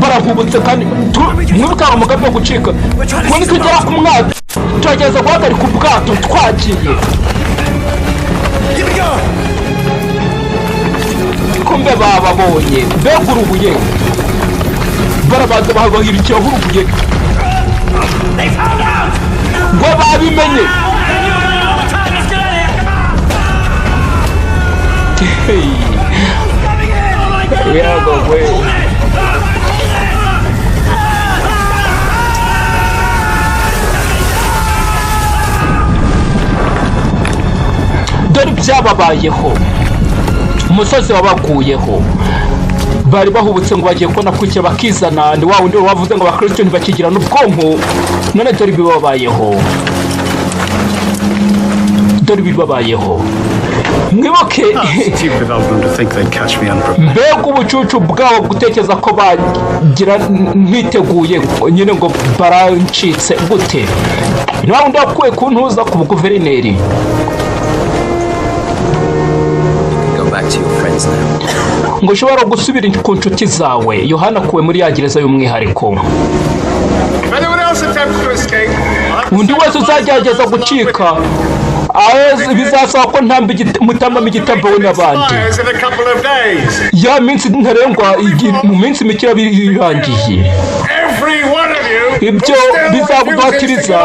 barahubutse kandi mwibuka umugambi wo gucika ubundi tugera ku mwaka turageza guhagarika ubwato twagiye kumbe bababonye mbega urubuye barabanza bahirikiraho urubuye ngo babimenye yagowe dore byababayeho umusozi wabaguyeho bari bahubutse ngo bagiye kubona kwica bakizana ni wa wundi wavuze ngo abakristo ntibakigira n'ubwonko none dore bibabayeho mwibuke mbega ubucucu bwabo gutekereza ko bagira ntiteguye nyine ngo barancitse gute ni wa wundi wakuwe ku ntuza ku guverineri ngo ushobora gusubira ku nshuti zawe Yohana akuwe muri ya gereza y'umwihariko undi wese uzagerageza gucika bizasaba ko mutambamo igitambo we n'abandi. Fires in a couple of days. Ya minsi ntarengwa mu minsi mike irangiye. Every one of you Ibyo bizaguhatiriza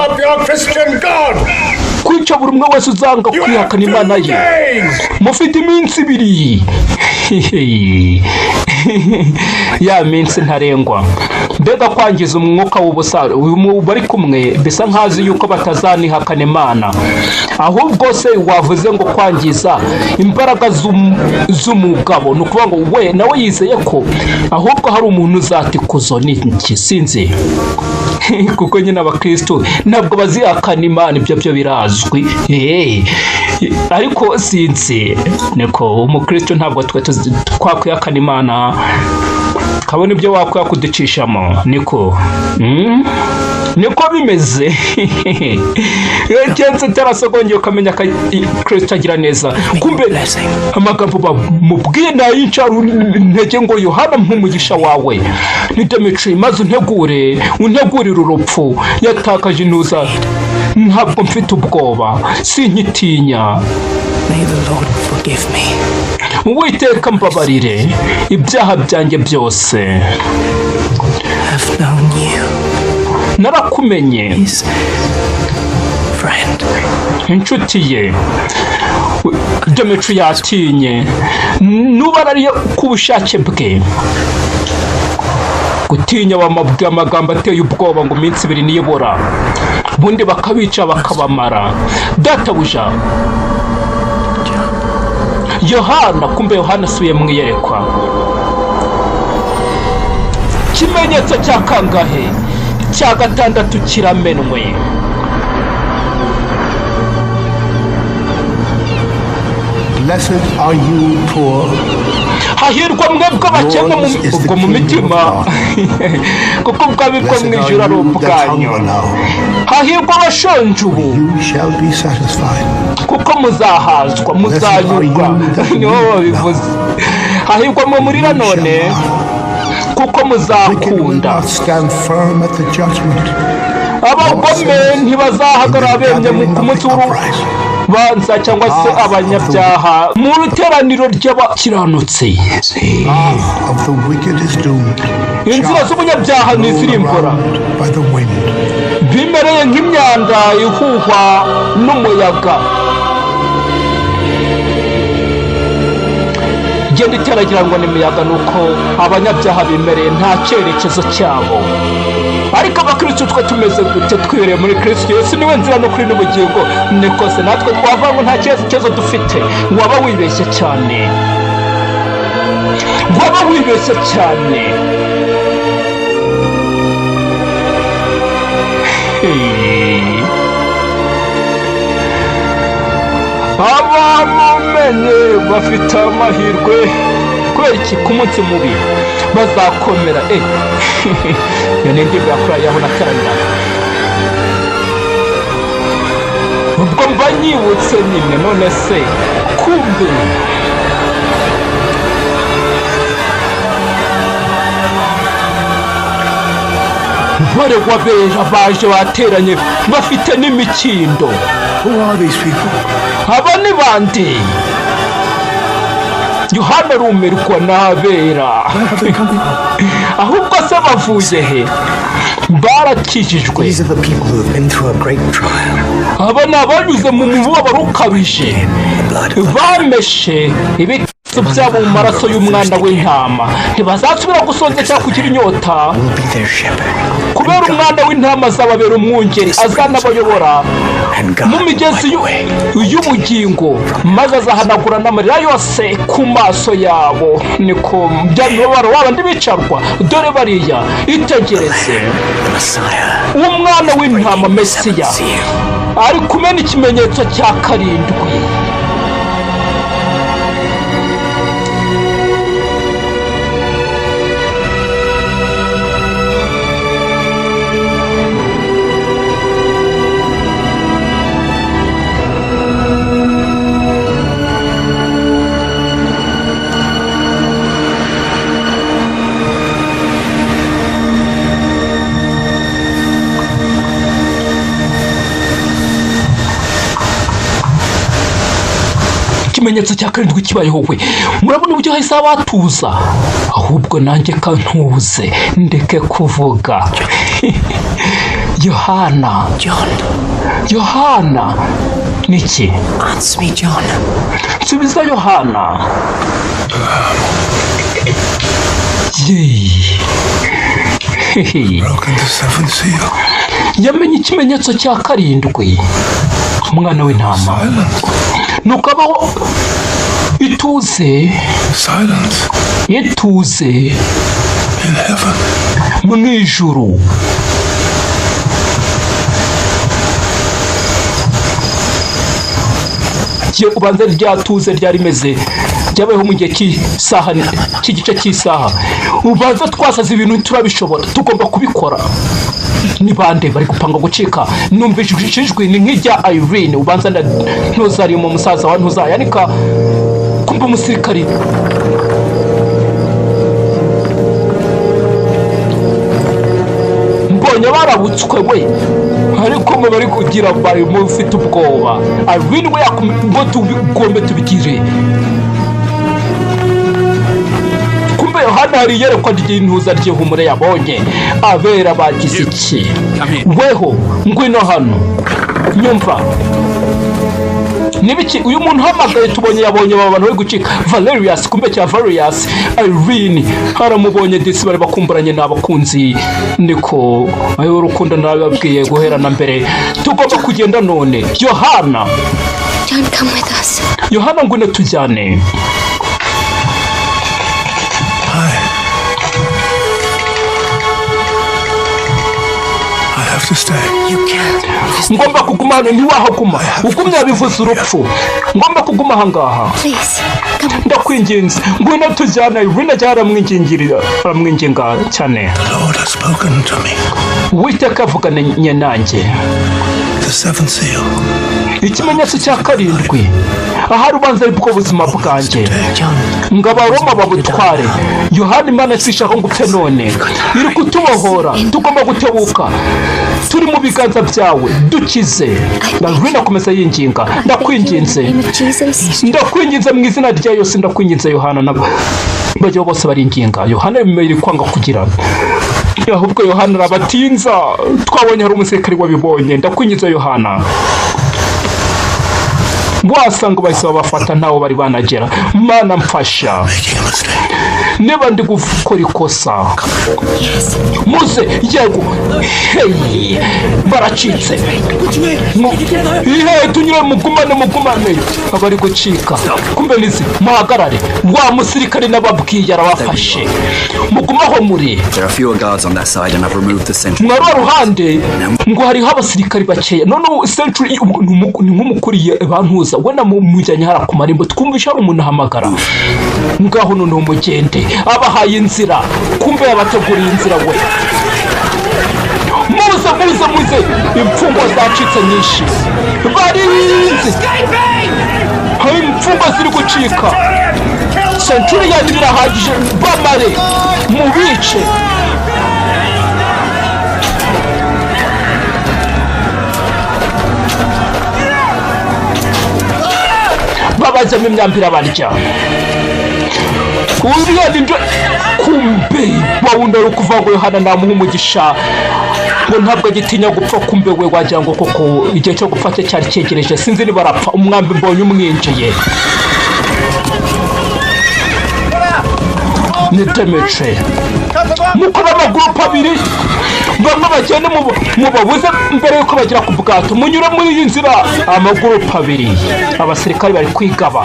kwica buri umwe wese uzanga kwihakana Imana ye. Mufite iminsi ibiri. Ya minsi ntarengwa. Mbega kwangiza umwuka w'ubusa bari kumwe bisa nkazi yuko batazanihakana Imana. Ahubwo se wavuze ngo kwangiza imbaraga z'umugabo no kuvuga ngo we nawe yizeye ko ahubwo hari umuntu uzatikuzo n'iki sinzi. Kuko nyine abakristo ntabwo bazihakana Imana, ibyo birazwi. Ariko sinzi niko umukristo ntabwo twakwihakana Imana kabone ibyo wakwiye kuducishamo niko bimeze. Kenshi utarasogongeye ukamenya ko Kristo agira neza, kumbe amagambo bamubwiye nayincaru intege ngo Yohana nk'umugisha wawe nidemici maze untegurire urupfu. Yatakaje intuza, ntabwo mfite ubwoba, sinkitinya. May the Lord forgive me. Uwiteka mbabarire ibyaha byanjye byose. I've known you, Narakumenye his friend. inshuti ye. Demici yatinye nubarariye ku bushake bwe. Gutinya bamabwira amagambo ateye ubwoba ngo iminsi ibiri niyobora, ubundi bakabica bakabamara. Databuja Yohana, kumbe Yohana asubiye mu iyerekwa. Ikimenyetso cya kangahe? Cya gatandatu kiramenwe. Blessed are you poor. Hahirwa mwebwe abakene mu mitima, kuko ubwami bwo mu ijuru ari ubwanyu. Hahirwa abashonje ubu, You shall be satisfied. kuko muzahazwa, muzanyurwa. Niho babivuze. Hahirwa mwe murira none, kuko Wicked will muzakunda. not stand firm at the judgment. Abagome ntibazahagarara bemye ku munsi w'urubanza cyangwa se abanyabyaha mu iteraniro ry'abakiranutsi. Path of the wicked is doomed. Inzira z'umunyabyaha Blown ntizirimbura, around by the wind. bimereye nk'imyanda ihuhwa n'umuyaga. Genda iteragira ngo n'imiyaga, nuko abanyabyaha bimereye nta cyerekezo cyabo. Ariko abakristo twe tumeze dute? Twibereye muri Kristo Yesu, niwe nzira no kuri n'ubugingo. Nikose natwe twavuga ngo nta cyerekezo dufite. Waba wibeshye cyane, waba wibeshye cyane. Abamumenye bafite amahirwe. Kubera iki? Ku munsi mubi bazakomera. Iyo ni indirimbo yakoranye aho nateraniraga. Ubwo mba nyibutse nyine, none se kumbe baregwa beja baje bateranye bafite n'imikindo. Who are these people? Aba ni bande? Yohana arumirwa n'abera. Ahubwo se bavuye he? Barakijijwe. These are the people who have been through a great trial. Aba ni abanyuze mu mubabaro ukabije, bameshe ibibazo byabo mu maraso y'umwana w'intama. Ntibazasubira gusonza cyangwa kugira inyota, Will be their shepherd. kubera umwana w'intama azababera umwungeri, azanabayobora And mu God migezi will wipe away y'ubugingo, maze azahanagura n'amarira yose ku maso yabo. Niko bya mibabaro wabandi bicarwa. Dore bariya, itegereze the Messiah. umwana w'intama Mesiya ari kumena ikimenyetso cya karindwi. ikimenyetso cya karindwi kibayeho we murabona uburyo hahise abatuza ahubwo nanjye kantuze ndeke kuvuga Yohana niki Answer me, John. subiza Yohana Broken the seventh seal. yamenye ikimenyetso cya karindwi umwana w'intama Silence. nuko abaho ituze In heaven. mu ijuru ubanza ryatuze ryari rimeze ryabayeho mu gihe cy'igice cy'isaha ubanza twasaze ibintu turabishobora tugomba kubikora ni bande bari gupanga gucika numvise ijwi ni nk'irya Irene ubanza ntuzari mu musaza wa ntuzayanika kumva umusirikari mbonye barabutswe we ariko mwe bari kugira bari mufite ubwoba Irene we ngo tugombe tubigire kumbe Yohana hari yerekwa ry'intuza ry'ihumure yabonye abera bagize iki weho ngwino hano nyumva nibiki uyu muntu hamagaye tubonye yabonye abantu bari gucika Valerius kumbe cya Valerius Irene haramubonye disi bari bakumburanye n'abakunzi niko ayo urukundo nababwiye guhera na mbere tugomba kugenda none Yohana John, come with us. Yohana ngwino tujyane I have to stay. You can't. ngomba kuguma hano ntiwahaguma ugumye bivuze urupfu ngomba kuguma ahangaha Please, come with us. ndakwinginze ngwino tujyane Irene ajya aramwinginga cyane The Lord has spoken to me. Uwiteka avuganye nanjye The seventh seal. ikimenyetso cya karindwi ahari ubanza aribwo buzima bwanjye John. ngo abaroma babutware Yohana Imana sishaka ngo upfe none iri kutubohora tugomba gutebuka turi mu biganza byawe dukize Irene akomeza yinginga ndakwinginze In the name of Jesus. ndakwinginze mu izina rya Yesu ndakwinginze Yohana nabo bajya bose baringinga Yohana iri kwanga kugira ahubwo Yohana arabatinza twabonye hari umusirikare wabibonye ndakwinginze Yohana wasanga bahise babafata ntawo bari banagera Mana mfasha Making a mistake. niba ndi gukora ikosa Yes. muze yego hey baracitse ihe tunyure mugumane abari gucika kumbe nizi muhagarare wa musirikare nababwiye arabafashe mugumaho muri There are fewer guards on that side, and I've removed the sentry. mwari ruhande ngo hariho abasirikari bakeya none century ni nk'umukuriye bantuza we namujyanye hara ku marembo twumvisha ari umuntu ahamagara ngaho none umugende abahaye inzira kumbe yabateguriye inzira we muze imfungwa zacitse nyinshi barinze hari imfungwa ziri gucika century yandi birahagije bamare mubice babajyamo imyambira barya uriya ni byo kumbe wawundi ari ukuvuga ngo Yohana namuha umugisha ngo ntabwo agitinya gupfa kumbe we wagira ngo koko igihe cyo gupfa cye cyari cyegereje sinzi niba arapfa umwambi mbonye umwinjiye ni Demetre mukora amagurupe abiri bamwe bagende mubabuze mbere yuko bagera ku bwato munyure muri iyi nzira amagurupe abiri abasirikari bari kwigaba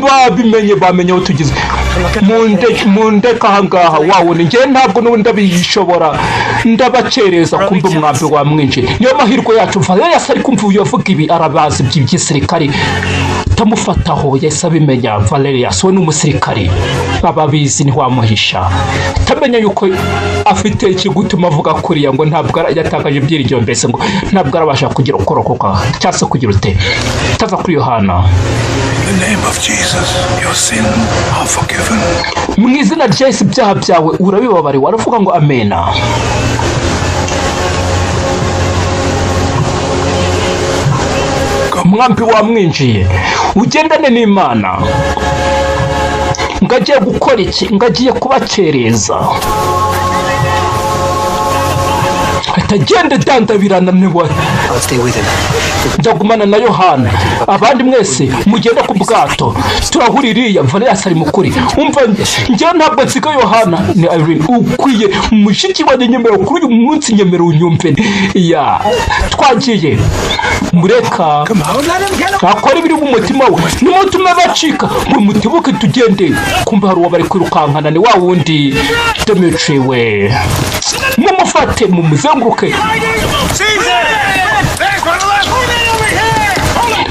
babimenye bamenye aho tugeze mu ndeka ahangaha wawundi njyewe ntabwo n'ubundi ndabishobora ndabacereza kumva umwambi wamwinjiye niyo mahirwe yacu Valerius ari kumva uyu avuga ibi arabazi by'igisirikari tamufataho yahise abimenya Valerius we ni umusirikari ababizi ntiwamuhisha tamenya yuko afite ikigutuma avuga kuriya ngo ntabwo yatakaje ibyiringiro mbese ngo ntabwo arabasha kugira ukorokoka cyangwa se kugira ute taza kuri Yohana In the name of Jesus, your sins are forgiven. mu izina rya Yesu ibyaha byawe urabibabariwe aravuga ngo amena umwambi wamwinjiye, ugendane n'Imana. Ngagiye gukora iki? Ngagiye kubakereza. Atagenda dandabirana niwe. I'll stay with him. Ndagumana na Yohana. Abandi mwese mugenda ku bwato. Turahuririya Valerius ari mukuri. Umva njye ntabwo nsiga Yohana ni Irene. Ukwiye mushiki wa nyemero kuri uyu munsi nyemero unyumve. Ya twagiye. Mureka akora ibiri mu mutima we. Nimutume bacika ngo mutibuke tugende. Kumva hari uwabari kwirukankana ni wa wundi Demetri we. Mumufate mumuzenguruke.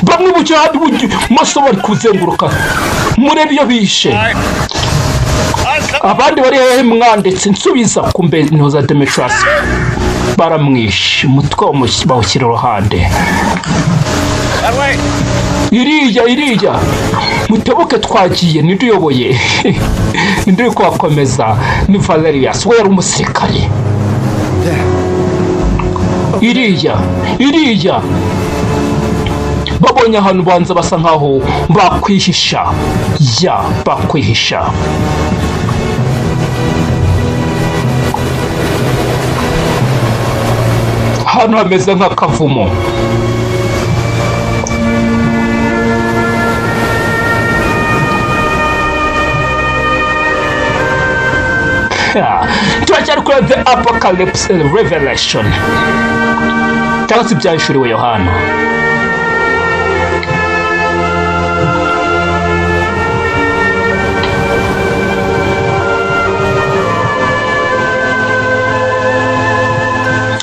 Bamwe bujyadi maso bari kuzenguruka. Murebe iyo bishe. Abandi bari hehe mwanditse nsubiza kumbe ntoza Demetrius. Baramwishe umutwe bawushyira iruhande. Iriya mutebuke twagiye niduyoboye. Ndi kwakomeza ni Valerius we yari umusirikare. Iriya babonye ahantu banza basa nkaho bakwihisha. Bakwihisha. Hano hameze nk'akavumo. Turacyari kuri The Apocalypse Revelation cyangwa se ibyahishuriwe Yohana.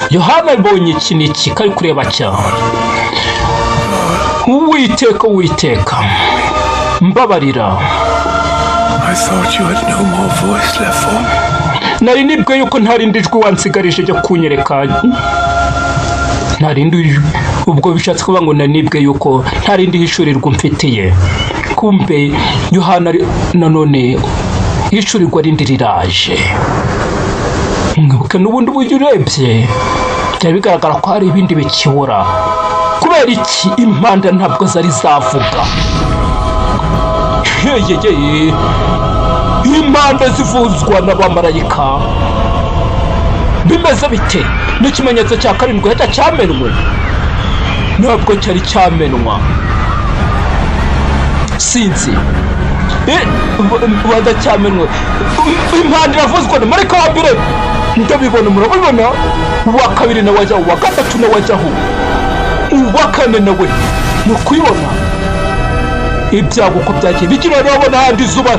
Yohana abonye iki n'iki kari kureba cyane. Uwiteka mbabarira. I thought you had no more voice left for me. Nari nibwe yuko ntarindi jwi wansigarije ryo kunyereka. Ntarindi ubwo bishatse kuvuga ngo nanibwe yuko ntarindi hishurirwa mfitiye. Kumbe Yohana nanone hishurirwa rindi riraje. Mwibuke n'ubundi buryo urebye byari bigaragara ko hari ibindi bikibura. Kubera iki impanda ntabwo zari zavuga? Impanda zivuzwa n'abamarayika. Bimeze bite? N'ikimenyetso cya karindwi hita cyamenwe? Ntabwo cyari cyamenwa. Sinzi. Wanda cyamenwe. Impanda iravuzwa na marayika wa mbere. Ndabibona murabibona. Uwa kabiri nawe ajyaho, uwa gatatu nawe ajyaho, uwa kane nawe mukubibona. Ibyago uko byagiye bigira urabona handi izuba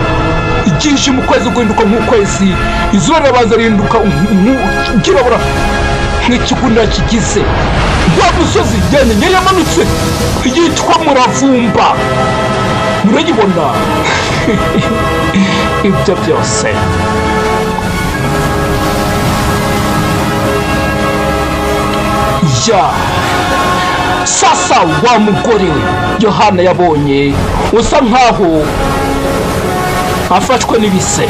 igishe mu kwezi guhinduka nk'ukwezi. Izuba rirabanza rihinduka nk'ikirabura nk'ikigunda kigize. Wa musozi yanyenyeri yamanutse yitwa Muravumba. Murayibona. Ibyo byose sasa wa mugore we Yohana yabonye usa nkaho afashwe n'ibise.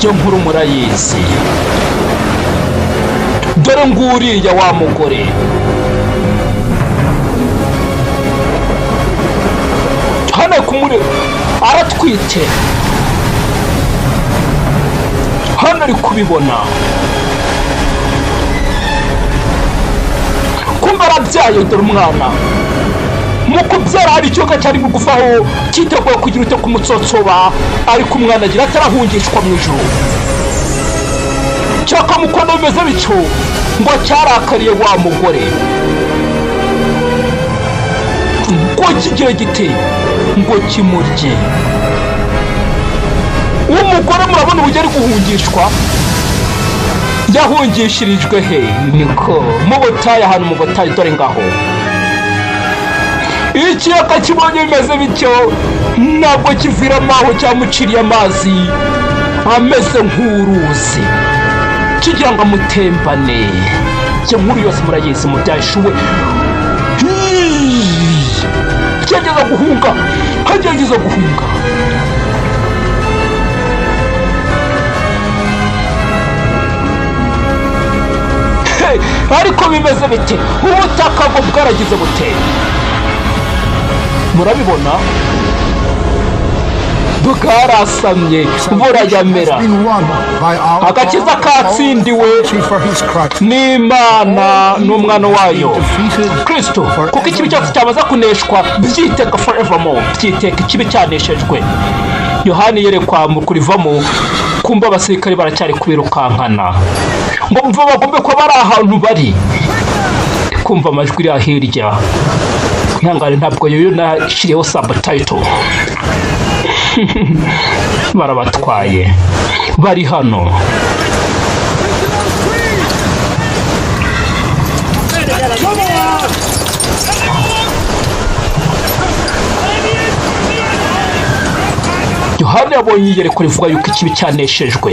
Iyo nkuru murayizi. Dore nguriya wa mugore. Hano kumure aratwite. Hano ari kubibona. Kumva arabyaye dore umwana. Mu kubyara hari icyoka cyari bugufaho cyiteguye kugira ute kumutsotsoba, ariko umwana agira atarahungishwa mu ijuru. Cyaka mukono bimeze bityo ngo cyarakariye wa mugore. Ngo kigiye gite ngo kimurye. Umugore murabona uburyo ari guhungishwa. Yahungishirijwe he? Niko mu butayu, ahantu mu butayu dore ngaho. Ikiyaga kibonye bimeze bityo ntabwo kiviramo aho cyamuciriye amazi ameze nk'uruzi kigira ngo amutembane. Iyo nkuru yose murayizi mu byashuwe. Cyageza guhunga, hageze guhunga. ariko bimeze bite ubutaka bwo bwaragize bute murabibona bwarasamye burayamera agakiza katsindiwe n'Imana n'umwana wayo Kristo kuko ikibi cyose cyamaze kuneshwa byiteka forevermore byiteka ikibi cyaneshejwe Yohani yerekwa mu kurivamo kumva abasirikare baracyari kubirukankana ngo mva bagombe ko bari ahantu bari kumva amajwi iri ahirya ihangane ntabwo yoyo nashiriyeho subtitle barabatwaye bari hano Yohana yabonye iyerekwa rivuga yuko ikibi cyaneshejwe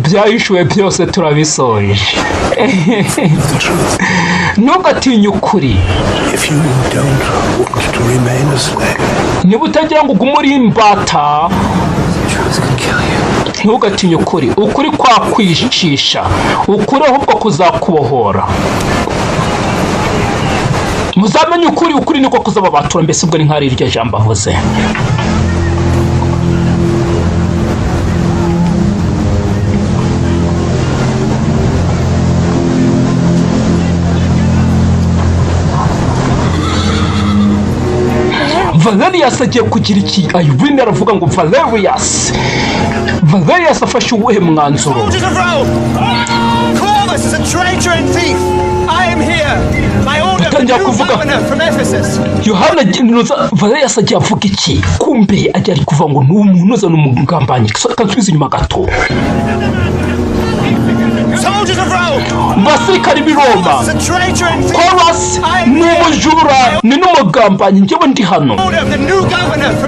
byahishuwe byose turabisoje ntugatinye ukuri niba utagira ngo ugume uri imbata ntugatinye ukuri ukuri kwakwicisha ukuri ahubwo kuzakubohora muzamenye ukuri niko kuzababatura mbese ubwo ni nk'ari iryo jambo avuze Valerius agiye kugira iki Irene aravuga ngo Valerius afashe uwuhe mwanzuro atangira kuvuga Yohana Valerius agiye avuga iki kumbe agiye ari kuvuga ngo n'umuntu uzana umugambanyi kansubiza inyuma gato basirikari b'i Roma Chorus ni umujura ni n'umugambanyi njyewe ndi hano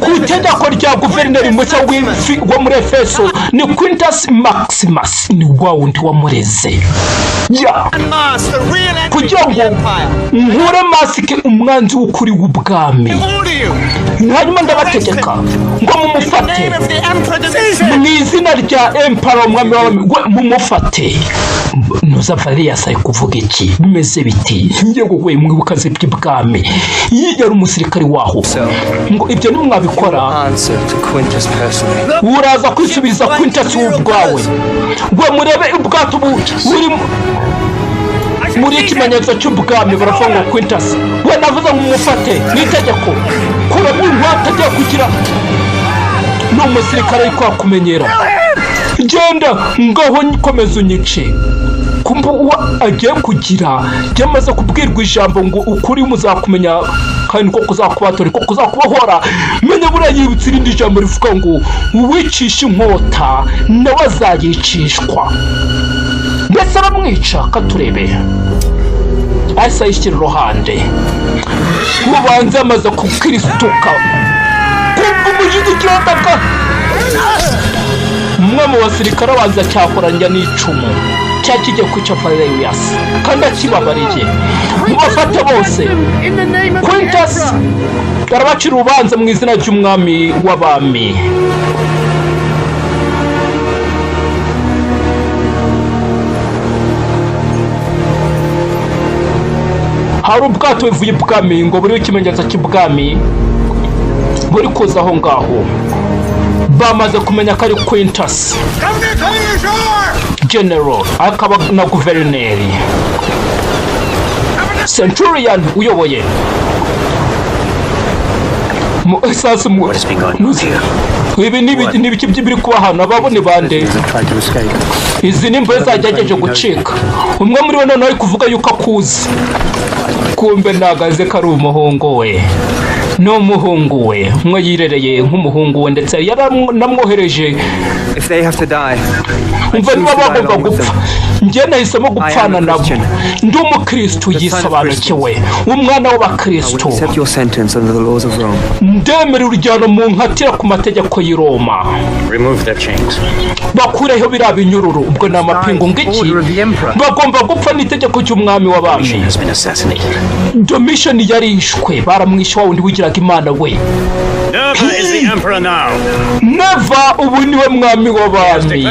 ku itegeko rya guverineri mushya wo muri Efeso ni Quintus Maximus ni wa wundi wamureze kugira ngo nkure masike umwanzi w'ukuri w'ubwami hanyuma ndabategeka ngo mumufate mu izina rya Emperor umwami w'abami mumufate nuza Valerius ari kuvuga iki bimeze biti ngiye gwe mwibukaze by'ibwami yari umusirikari waho ngo ibyo nimwabikora uraza kwisubiza Quintus ubwawe ngo murebe ubwato buri muri ikimenyetso cy'ubwami baravuga ngo Quintus we navuze ngo mumufate n'itegeko kura mu ntwata agiye kugira n'umusirikare ariko akumenyera genda ngaho komeza unyice kumva agiye kugira byamaze kubwirwa ijambo ngo ukuri muzakumenya kandi ko kuzakubatora ko kuzakubohora menya buriya yibutse irindi jambo rivuga ngo uwicisha inkota nawe azayicishwa ndetse aramwica katurebe ahise ayishyira iruhande mubanze amaze kukirisuka kumva umushyigikira ataka umwe mu basirikare abanza cyakoranya n'icumu cyakijye kucyo Valerius kandi akibabariye mubafate bose Quintus arabacira urubanza mu izina ry'umwami w'abami hari ubwato buvuye ibwami ngo buriho ikimenyetso cy'ibwami buri kuza aho ngaho bamaze kumenya ko ari Quintus General akaba na guverineri Centurion uyoboye sasa ibi n'ibiki biri kuba hano ababone bande izi nimba zagerageje gucika umwe muri bo noneho ari kuvuga yuko akuzi kumbe nagaze ko ari umuhungu we n'umuhungu we umwe yirereye nk'umuhungu we ndetse yaranamwohereje umva niba bagomba gupfa njye nahisemo gupfana nabo ndi umukristo yisobanukiwe umwana w'abakristo ndemera urujyano mu nkatira ku mategeko y'i Roma bakureho biriya binyururu ubwo ni amapingu ng'iki bagomba gupfa n'itegeko ry'umwami w'abami Domitian yarishwe baramwishe wa wundi wigiraga imana we Neva ubu niwe mwami w'abami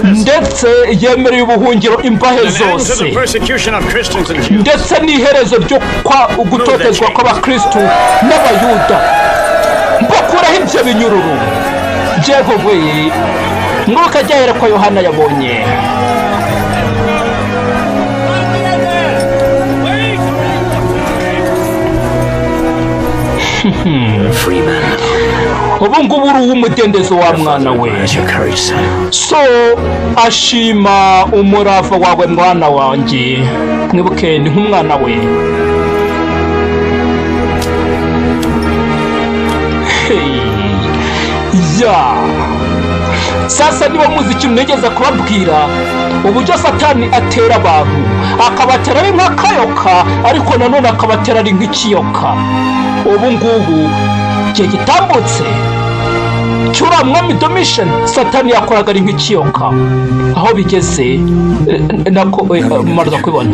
ndetse yemereye ubuhungiro imbahe An end to zose the persecution of Christians and Jews. ndetse n'iherezo ryo gutotezwa kw'abakristu n'abayuda mbakuraho ibyo binyururu Jehova mwuka ajya kwa Yohana yabonye Freeman. ubu ngubu uri uw'umudendezo wa mwana we As your courage, son. so ashima umurava wawe mwana wanjye mwibuke ni nk'umwana we sasa niba muzi ikintu nigeze kubabwira uburyo satani atera abantu akabatera ari nk'akayoka ariko nanone akabatera ari nk'ikiyoka ubu ngubu igihe gitambutse cyura mwami Domitian satani yakoraga ari nk'ikiyoka aho bigeze nako maraza kubibona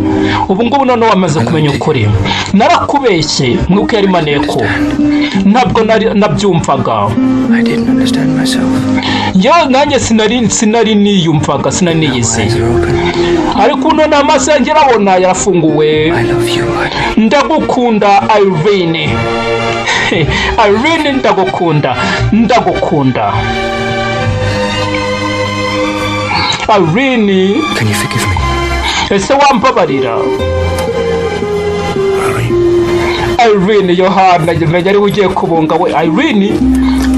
ubu ngubu none wamaze kumenya ukuri narakubeshye mwuko yari maneko ntabwo nabyumvaga I didn't understand myself. yo nanjye sinari niyumvaga sinari niyizi Eyes are open. ariko none amaso yanjye arabona yarafunguwe I love you, Irene. ndagukunda Irene Irene ndagukunda Irene Can you forgive me? ese wambabarira Irene Yohana yari ugiye kubunga we Irene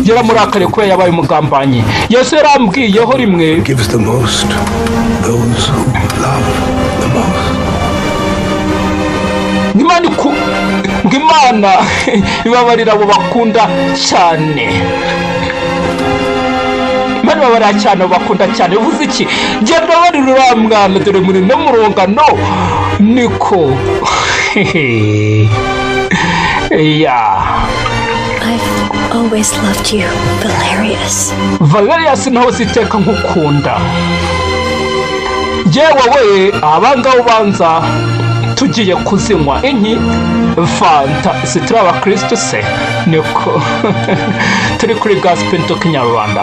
yaramurakariye kubera yabaye umugambanyi Yesu yarambwiyeho rimwe Gives the most, those who love the most. Imana ibabarira abo bakunda cyane Imana ibabarira cyane abo bakunda cyane uvuze iki genda barira uriya mwana dore muri no murongano niko I've always loved you, Valerius naho siteka nkukunda yewe we abanga ubanza tugiye kuzinywa inki fanta sitira abakristo se niko turi kuri Gospel Talk Nyarwanda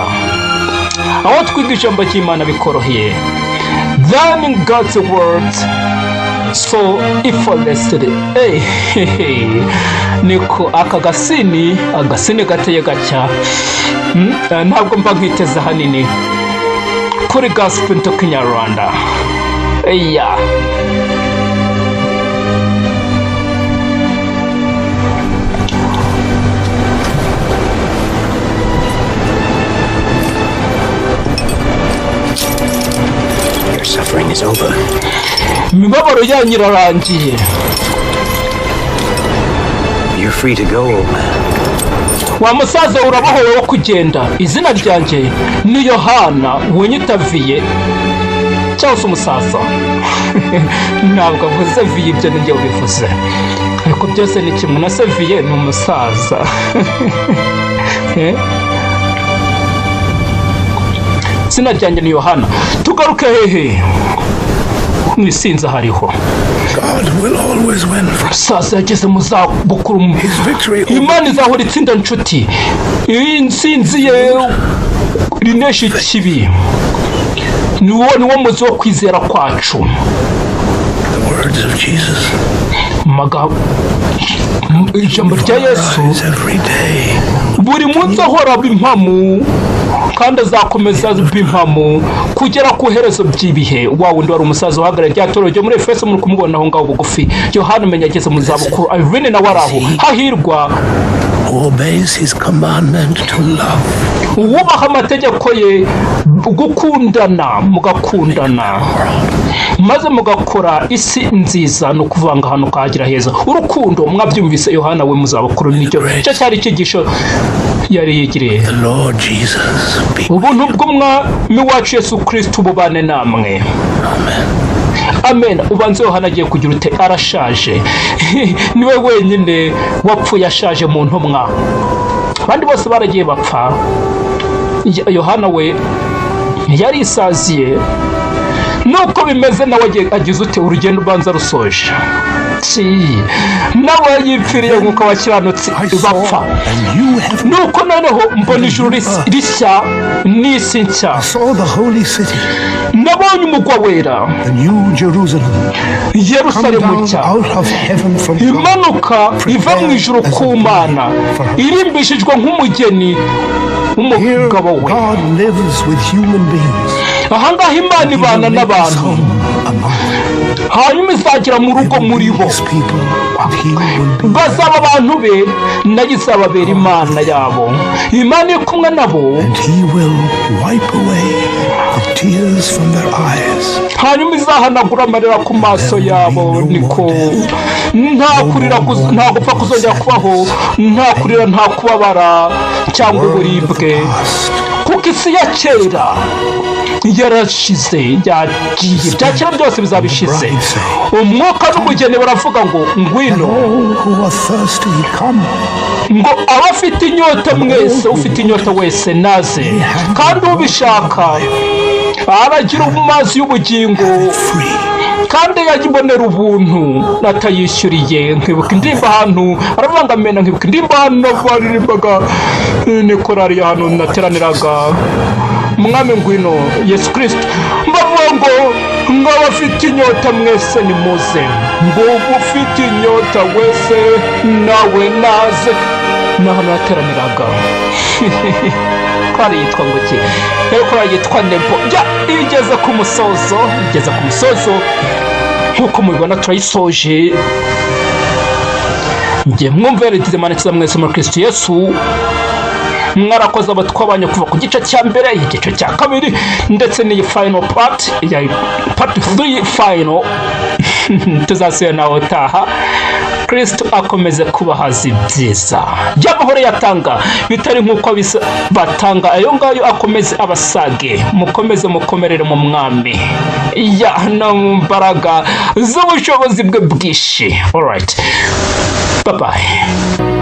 aho twiga ijambo ry'Imana bikoroheye then God's words so effortlessly niko aka agasini gateye gacya ntabwo mba nkiteza hanini kuri Gospel Talk Nyarwanda Your suffering is over. imibabaro yanyu irarangiye You're free to go, old man. wa musaza urabahowe wo kugenda izina ryanjye ni Yohana winyitaviye cyangwa se umusaza ntabwo avuze viye ibyo nijye ubivuze ariko byose ni kimwe na seviye ni umusaza izina ryanjye ni Yohana tugaruke hehe mwisinza hariho God will always win. sasa yageze mu zabukuru Imana izahora itsinda nshuti iyi nsinzi ye rinesha ikibi ni wo muzi wo kwizera kwacu The words of Jesus. ijambo rya Yesu Every day. buri munsi ahora bimpamu kandi azakomeza bimpamu kugera ku herezo by'ibihe wa wundi wari umusaza uhagarariye rya torero ryo muri Efeso muri kumubona aho ngaho bugufi Yohana umenya ageze mu zabukuru Irene nawe araho hahirwa Who obeys his commandment to love. wubaha amategeko ye gukundana mugakundana maze mugakora isi nziza no kuvanga hano kagira heza urukundo mwabyumvise Yohana we muzabukuru nicyo cyo cyari cyigisho yari yigiriye The Lord Jesus be ubuntu bw'umwami wacu Yesu Kristo bubane namwe amen ubanze Yohana agiye kugira ute arashaje niwe wenyine wapfuye ashaje mu ntumwa abandi bose baragiye bapfa Yohana we yari isaziye nuko bimeze nawe agize ute urugendo ubanza rusoje iki nawe yipfiriye nk'uko abakiranutsi bapfa nuko noneho mbona ijuru rishya n'isi nshya nabonye umugwa wera Yerusalemu nshya imanuka iva mu ijuru ku Mana irimbishijwe nk'umugeni w'umugabo we. Ahangaha Imana ibana n'abantu hanyuma izagera mu rugo muri bo bazaba abantu be nayo izababera Imana yabo. Imana iri kumwe nabo hanyuma izahanagura amarira ku maso yabo. Niko nta kurira, nta gupfa kuzongera kubaho, nta kurira, nta kubabara cyangwa uburibwe, kuko isi ya kera yarashize, yagiye, bya kera byose bizabishize. Umwuka n'umugeni baravuga ngo ngwino, ngo abafite inyota mwese, ufite inyota wese naze, kandi ubishaka aragira amazi y'ubugingo kandi yajibonera ubuntu natayishyuriye. Nkibuka indirimbo ahantu aravuga ngo amena, nkibuka indirimbo ahantu baririmbaga ni korari y'ahantu nateraniraga, Mwami ngwino Yesu Kristo, mbavuga ngo abafite inyota mwese nimuze, ngo ufite inyota wese nawe naze. Naho nateraniraga korari yitwa ngo ki? Korari yitwa Nebo. Igeze ku musozo, nk'uko mubibona turayisoje. Njye mwumve redize manikiza mwese muri Kristo Yesu. Mwarakoze abatwabanye kuva ku gice cya mbere, igice cya kabiri, ndetse n'iyi final part, ya part 3 final. Tuzasubira nawe utaha. Kristo akomeze kubahaza ibyiza y'amahoro yatanga, bitari nk'uko batanga ayo ngayo, akomeze abasage. Mukomeze mukomerere mu Mwami no mu mbaraga z'ubushobozi bwe bwinshi. Alright, bye bye.